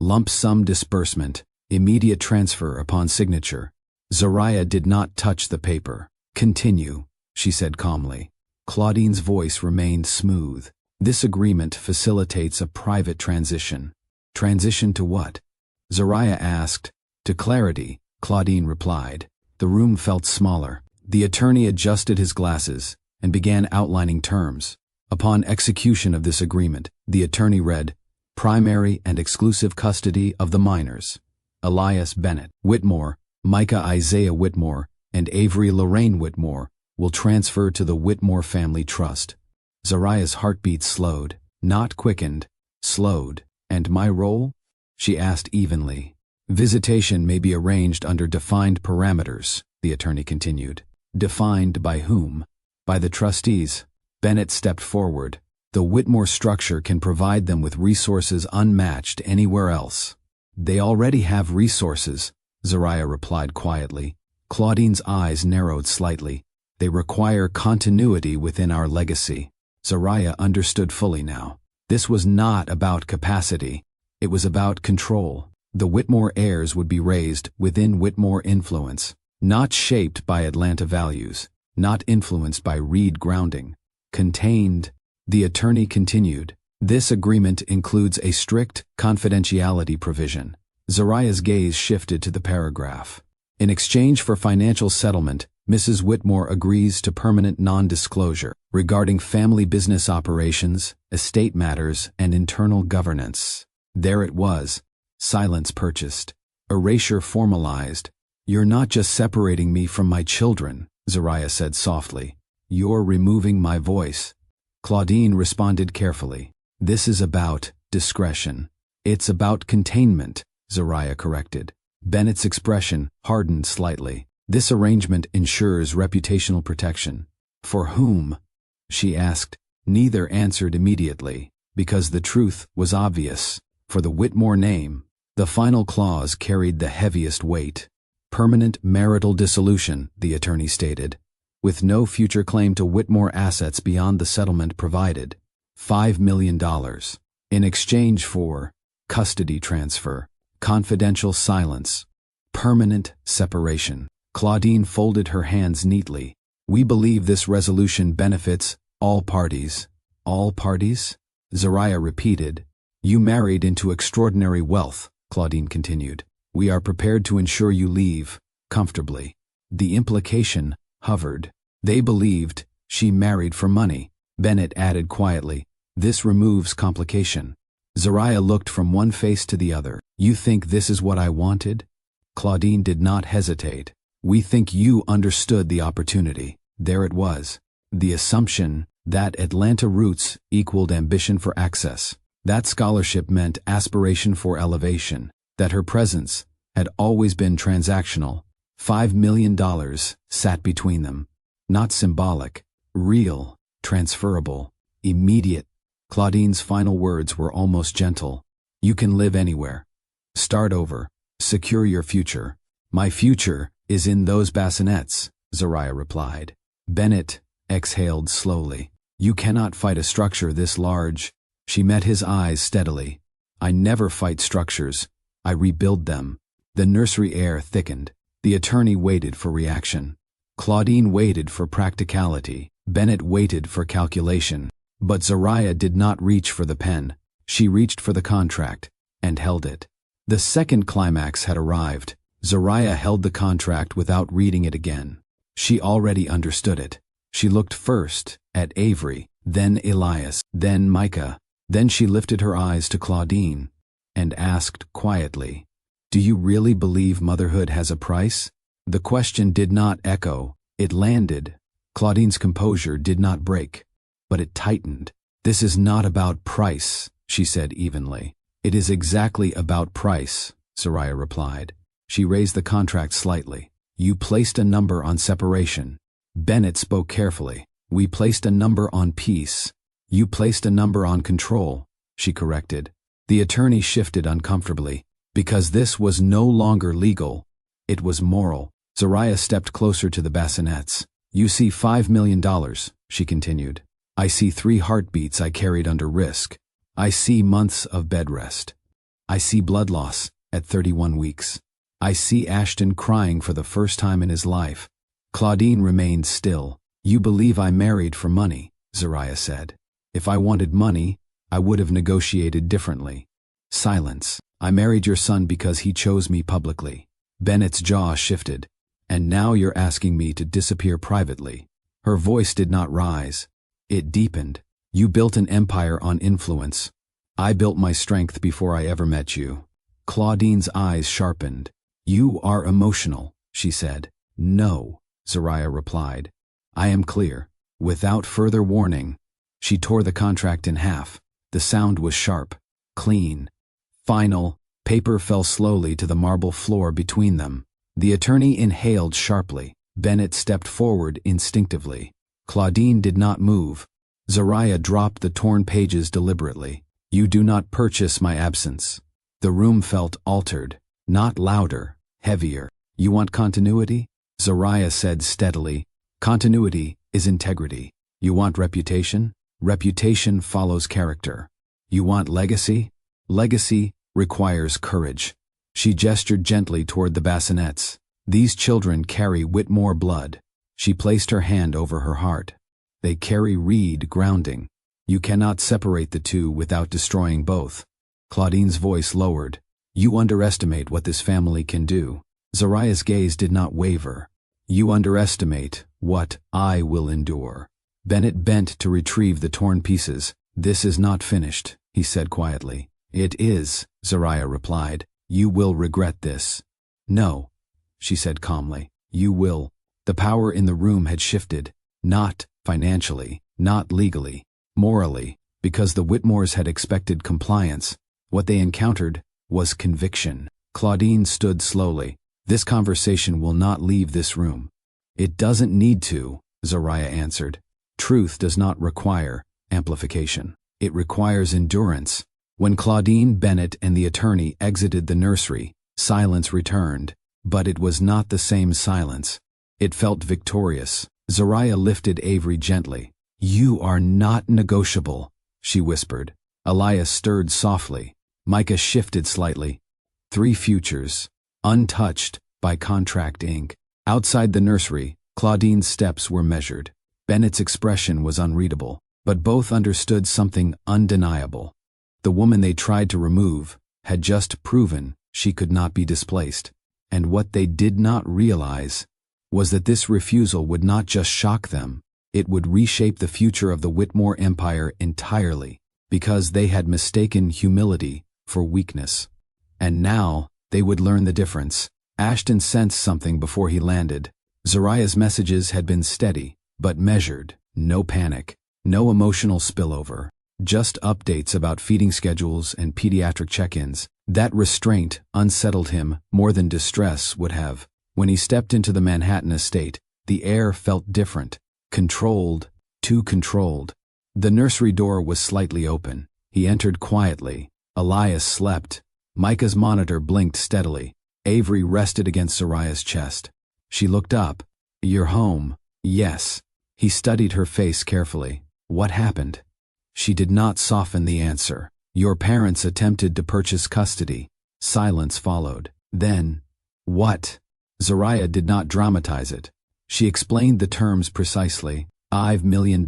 Lump sum disbursement. Immediate transfer upon signature. Zariah did not touch the paper. "Continue," she said calmly. Claudine's voice remained smooth. "This agreement facilitates a private transition." "Transition to what?" Zariah asked. "To clarity," Claudine replied. The room felt smaller. The attorney adjusted his glasses and began outlining terms. Upon execution of this agreement, the attorney read, "Primary and exclusive custody of the minors. Elias Bennett Whitmore, Micah Isaiah Whitmore, and Avery Lorraine Whitmore will transfer to the Whitmore Family Trust." Zariah's heartbeat slowed, not quickened, slowed. "And my role?" she asked evenly. "Visitation may be arranged under defined parameters," the attorney continued. "Defined by whom?" "By the trustees." Bennett stepped forward. "The Whitmore structure can provide them with resources unmatched anywhere else." "They already have resources," Zariah replied quietly. Claudine's eyes narrowed slightly. "They require continuity within our legacy." Zariah understood fully now. This was not about capacity. It was about control. The Whitmore heirs would be raised within Whitmore influence, not shaped by Atlanta values, not influenced by Reed grounding. Contained, the attorney continued. "This agreement includes a strict confidentiality provision." Zariah's gaze shifted to the paragraph. "In exchange for financial settlement, Mrs. Whitmore agrees to permanent non-disclosure regarding family business operations, estate matters, and internal governance." There it was. Silence purchased. Erasure formalized. "You're not just separating me from my children," Zariah said softly. "You're removing my voice." Claudine responded carefully. "This is about discretion." "It's about containment," Zariah corrected. Bennett's expression hardened slightly. "This arrangement ensures reputational protection." "For whom?" she asked. Neither answered immediately, because the truth was obvious. For the Whitmore name. The final clause carried the heaviest weight. Permanent marital dissolution, the attorney stated, with no future claim to Whitmore assets beyond the settlement provided. $5 million. In exchange for custody transfer, confidential silence, permanent separation. Claudine folded her hands neatly. We believe this resolution benefits all parties. All parties? Zariah repeated. You married into extraordinary wealth, Claudine continued. We are prepared to ensure you leave comfortably. The implication hovered. They believed she married for money. Bennett added quietly. This removes complication. Zariah looked from one face to the other. You think this is what I wanted? Claudine did not hesitate. We think you understood the opportunity. There it was. The assumption that Atlanta roots equaled ambition for access. That scholarship meant aspiration for elevation. That her presence had always been transactional. $5 million sat between them. Not symbolic, real, transferable, immediate. Claudine's final words were almost gentle. You can live anywhere. Start over. Secure your future. My future is in those bassinets, Zariah replied. Bennett exhaled slowly. You cannot fight a structure this large. She met his eyes steadily. I never fight structures. I rebuild them. The nursery air thickened. The attorney waited for reaction. Claudine waited for practicality. Bennett waited for calculation. But Zariah did not reach for the pen. She reached for the contract and held it. The second climax had arrived. Zariah held the contract without reading it again. She already understood it. She looked first at Avery, then Elias, then Micah. Then she lifted her eyes to Claudine and asked quietly, Do you really believe motherhood has a price? The question did not echo. It landed. Claudine's composure did not break, but it tightened. This is not about price, she said evenly. It is exactly about price, Zariah replied. She raised the contract slightly. You placed a number on separation. Bennett spoke carefully. We placed a number on peace. You placed a number on control, she corrected. The attorney shifted uncomfortably. Because this was no longer legal, it was moral. Zariah stepped closer to the bassinets. You see $5 million, she continued. I see 3 heartbeats I carried under risk. I see months of bed rest. I see blood loss at 31 weeks. I see Ashton crying for the first time in his life. Claudine remained still. You believe I married for money, Zariah said. If I wanted money, I would have negotiated differently. Silence. I married your son because he chose me publicly. Bennett's jaw shifted. And now you're asking me to disappear privately. Her voice did not rise. It deepened. You built an empire on influence. I built my strength before I ever met you. Claudine's eyes sharpened. You are emotional, she said. No, Zariah replied. I am clear. Without further warning, she tore the contract in half. The sound was sharp, clean. Final. Paper fell slowly to the marble floor between them. The attorney inhaled sharply. Bennett stepped forward instinctively. Claudine did not move. Zariah dropped the torn pages deliberately. You do not purchase my absence. The room felt altered, not louder, heavier. You want continuity? Zariah said steadily. Continuity is integrity. You want reputation? Reputation follows character. You want legacy? Legacy requires courage. She gestured gently toward the bassinets. These children carry Whitmore blood. She placed her hand over her heart. They carry Reed grounding. You cannot separate the two without destroying both. Claudine's voice lowered. You underestimate what this family can do. Zariah's gaze did not waver. You underestimate what I will endure. Bennett bent to retrieve the torn pieces. This is not finished, he said quietly. It is, Zariah replied. You will regret this. No, she said calmly. You will. The power in the room had shifted. Not financially, not legally, morally, because the Whitmores had expected compliance. What they encountered was conviction. Claudine stood slowly. This conversation will not leave this room. It doesn't need to, Zariah answered. Truth does not require amplification. It requires endurance. When Claudine, Bennett, and the attorney exited the nursery, silence returned. But it was not the same silence. It felt victorious. Zariah lifted Avery gently. "You are not negotiable," she whispered. Elias stirred softly. Micah shifted slightly. 3 futures, untouched by contract ink. Outside the nursery, Claudine's steps were measured. Bennett's expression was unreadable, but both understood something undeniable. The woman they tried to remove had just proven she could not be displaced. And what they did not realize was that this refusal would not just shock them, it would reshape the future of the Whitmore empire entirely, because they had mistaken humility for weakness. And now, they would learn the difference. Ashton sensed something before he landed. Zariah's messages had been steady, but measured. No panic, no emotional spillover, just updates about feeding schedules and pediatric check-ins. That restraint unsettled him more than distress would have. When he stepped into the Manhattan estate, the air felt different. Controlled, too controlled. The nursery door was slightly open. He entered quietly. Elias slept. Micah's monitor blinked steadily. Avery rested against Zariah's chest. She looked up. "You're home." "Yes." He studied her face carefully. "What happened?" She did not soften the answer. "Your parents attempted to purchase custody." Silence followed. Then, "What?" Zariah did not dramatize it. She explained the terms precisely. $5 million,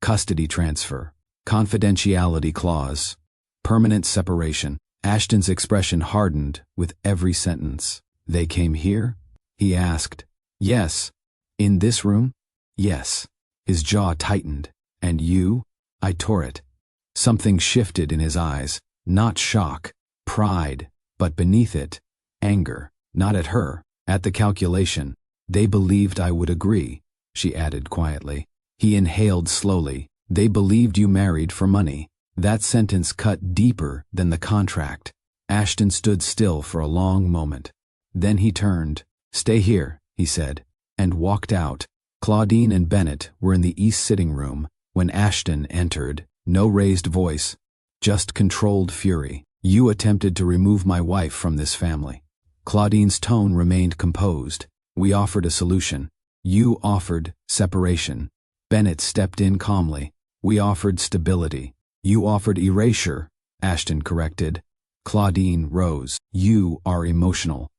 custody transfer, confidentiality clause, permanent separation. Ashton's expression hardened with every sentence. "They came here?" he asked. "Yes." "In this room?" "Yes." His jaw tightened. "And you?" I tore it. Something shifted in his eyes. Not shock, pride, but beneath it, anger. Not at her, at the calculation. "They believed I would agree," she added quietly. He inhaled slowly. "They believed you married for money." That sentence cut deeper than the contract. Ashton stood still for a long moment. Then he turned. "Stay here," he said, and walked out. Claudine and Bennett were in the east sitting room when Ashton entered. No raised voice, just controlled fury. "You attempted to remove my wife from this family." Claudine's tone remained composed. "We offered a solution. You offered separation." Bennett stepped in calmly. "We offered stability. You offered erasure," Ashton corrected. Claudine rose. "You are emotional."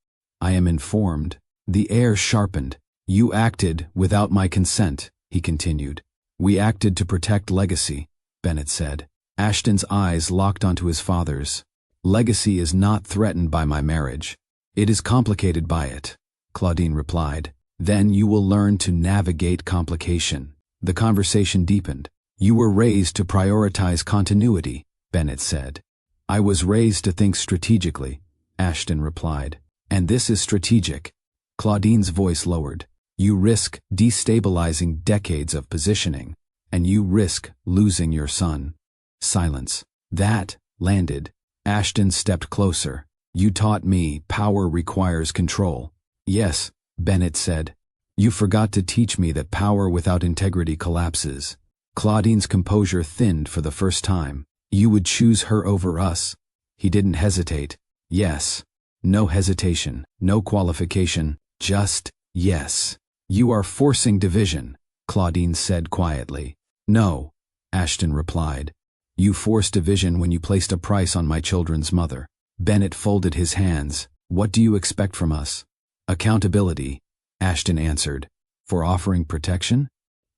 "I am informed." The air sharpened. "You acted without my consent," he continued. "We acted to protect legacy," Bennett said. Ashton's eyes locked onto his father's. "Legacy is not threatened by my marriage. It is complicated by it," Claudine replied. "Then you will learn to navigate complication." The conversation deepened. "You were raised to prioritize continuity," Bennett said. "I was raised to think strategically," Ashton replied. "And this is strategic." Claudine's voice lowered. "You risk destabilizing decades of positioning, and you risk losing your son." Silence. That landed. Ashton stepped closer. "You taught me power requires control." "Yes," Bennett said. "You forgot to teach me that power without integrity collapses." Claudine's composure thinned for the first time. "You would choose her over us." He didn't hesitate. "Yes." No hesitation, no qualification, just yes. "You are forcing division," Claudine said quietly. "No," Ashton replied. "You forced division when you placed a price on my children's mother." Bennett folded his hands. "What do you expect from us?" "Accountability," Ashton answered. "For offering protection?"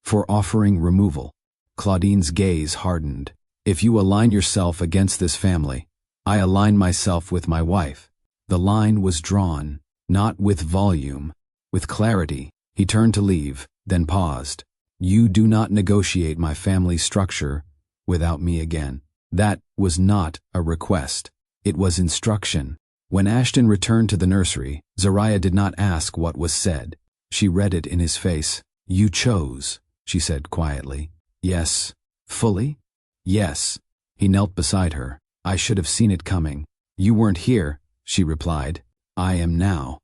"For offering removal." Claudine's gaze hardened. "If you align yourself against this family, I align myself with my wife." The line was drawn, not with volume, with clarity. He turned to leave, then paused. "You do not negotiate my family structure without me again." That was not a request. It was instruction. When Ashton returned to the nursery, Zariah did not ask what was said. She read it in his face. "You chose," she said quietly. "Yes." "Fully?" "Yes." He knelt beside her. "I should have seen it coming." "You weren't here," she replied. "I am now."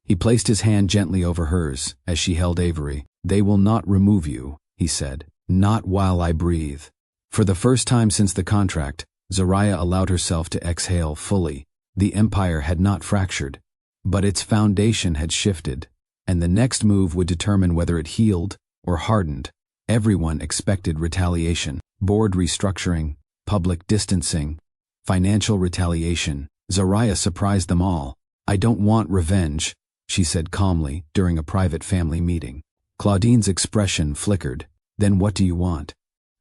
He placed his hand gently over hers as she held Avery. "They will not remove you," he said. "Not while I breathe." For the first time since the contract, Zariah allowed herself to exhale fully. The empire had not fractured. But its foundation had shifted, and the next move would determine whether it healed or hardened. Everyone expected retaliation, board restructuring, public distancing, financial retaliation. Zariah surprised them all. "I don't want revenge," she said calmly during a private family meeting. Claudine's expression flickered. "Then what do you want?"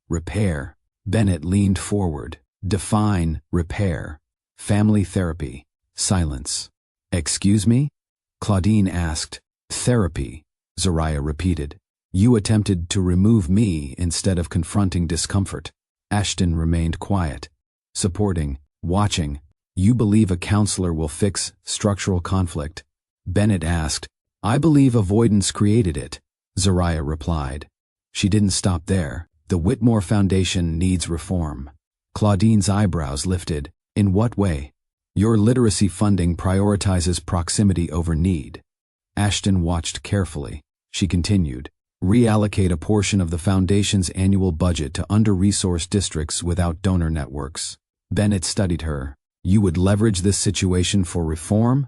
"Repair." Bennett leaned forward. "Define repair." "Family therapy." Silence. "Excuse me?" Claudine asked. "Therapy," Zariah repeated. "You attempted to remove me instead of confronting discomfort." Ashton remained quiet, supporting, watching. "You believe a counselor will fix structural conflict?" Bennett asked. "I believe avoidance created it," Zariah replied. She didn't stop there. "The Whitmore Foundation needs reform." Claudine's eyebrows lifted. "In what way?" "Your literacy funding prioritizes proximity over need." Ashton watched carefully. She continued. "Reallocate a portion of the foundation's annual budget to under-resourced districts without donor networks." Bennett studied her. "You would leverage this situation for reform?"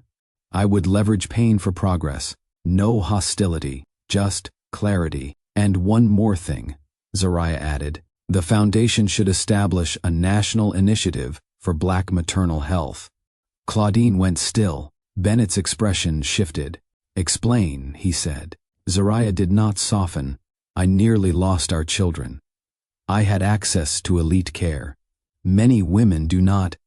"I would leverage pain for progress. No hostility, just clarity. And one more thing," Zariah added. "The foundation should establish a national initiative for Black maternal health." Claudine went still. Bennett's expression shifted. "Explain," he said. Zariah did not soften. "I nearly lost our children. I had access to elite care. Many women do not."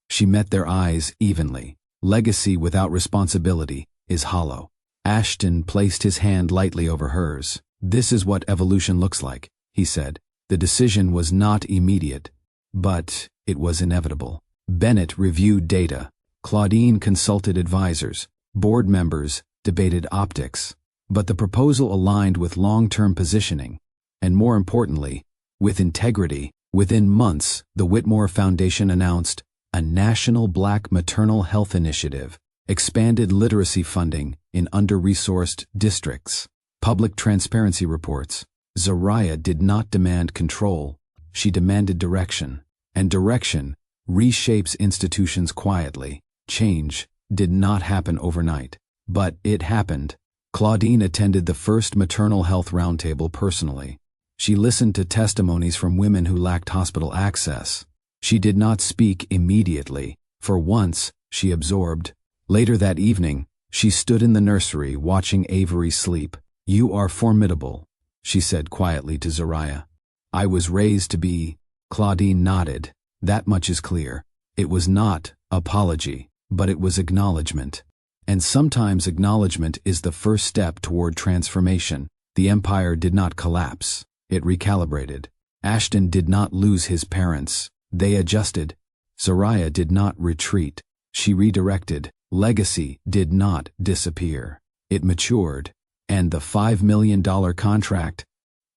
She met their eyes evenly. "Legacy without responsibility is hollow." Ashton placed his hand lightly over hers. "This is what evolution looks like," he said. The decision was not immediate, but it was inevitable. Bennett reviewed data. Claudine consulted advisors. Board members debated optics. But the proposal aligned with long-term positioning, and more importantly, with integrity. Within months, the Whitmore Foundation announced a national Black maternal health initiative, expanded literacy funding in under-resourced districts, public transparency reports. Zariah did not demand control. She demanded direction. And direction reshapes institutions quietly. Change did not happen overnight. But it happened. Claudine attended the first maternal health roundtable personally. She listened to testimonies from women who lacked hospital access. She did not speak immediately. For once, she absorbed. Later that evening, she stood in the nursery watching Avery sleep. "You are formidable," she said quietly to Zariah. "I was raised to be." Claudine nodded. "That much is clear." It was not apology, but it was acknowledgement. And sometimes acknowledgement is the first step toward transformation. The empire did not collapse. It recalibrated. Ashton did not lose his parents. They adjusted. Zariah did not retreat. She redirected. Legacy did not disappear. It matured. And the $5 million contract?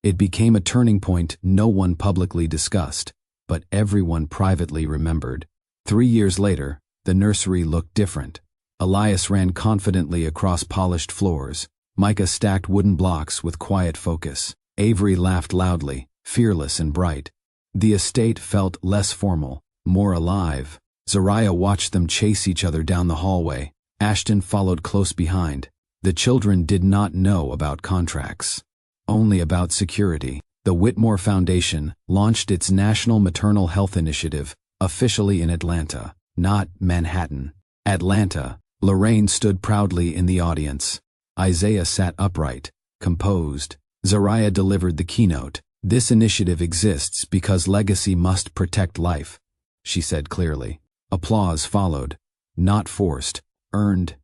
It became a turning point no one publicly discussed, but everyone privately remembered. 3 years later, the nursery looked different. Elias ran confidently across polished floors. Micah stacked wooden blocks with quiet focus. Avery laughed loudly, fearless and bright. The estate felt less formal, more alive. Zariah watched them chase each other down the hallway. Ashton followed close behind. The children did not know about contracts, only about security. The Whitmore Foundation launched its National Maternal Health Initiative, officially in Atlanta, not Manhattan. Atlanta. Lorraine stood proudly in the audience. Isaiah sat upright, composed. Zariah delivered the keynote. "This initiative exists because legacy must protect life," she said clearly. Applause followed. Not forced, earned.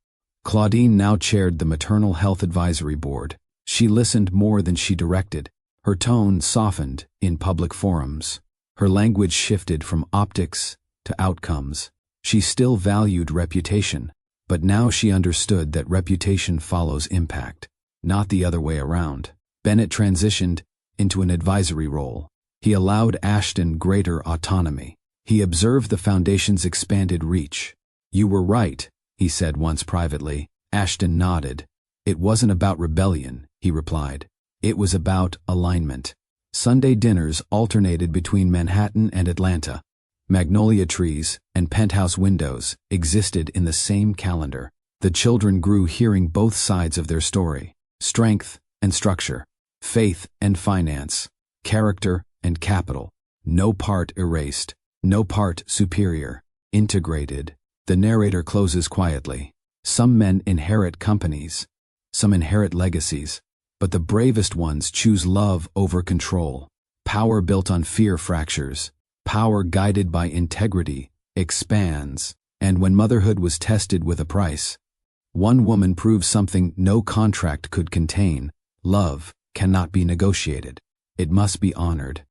Claudine now chaired the Maternal Health Advisory Board. She listened more than she directed. Her tone softened in public forums. Her language shifted from optics to outcomes. She still valued reputation, but now she understood that reputation follows impact, not the other way around. Bennett transitioned into an advisory role. He allowed Ashton greater autonomy. He observed the foundation's expanded reach. "You were right," he said once privately. Ashton nodded. "It wasn't about rebellion," he replied. "It was about alignment." Sunday dinners alternated between Manhattan and Atlanta. Magnolia trees and penthouse windows existed in the same calendar. The children grew hearing both sides of their story: strength and structure, faith and finance, character and capital. No part erased, no part superior, integrated. The narrator closes quietly. Some men inherit companies, some inherit legacies, but the bravest ones choose love over control. Power built on fear fractures. Power guided by integrity expands. And when motherhood was tested with a price, one woman proved something no contract could contain: love cannot be negotiated. It must be honored.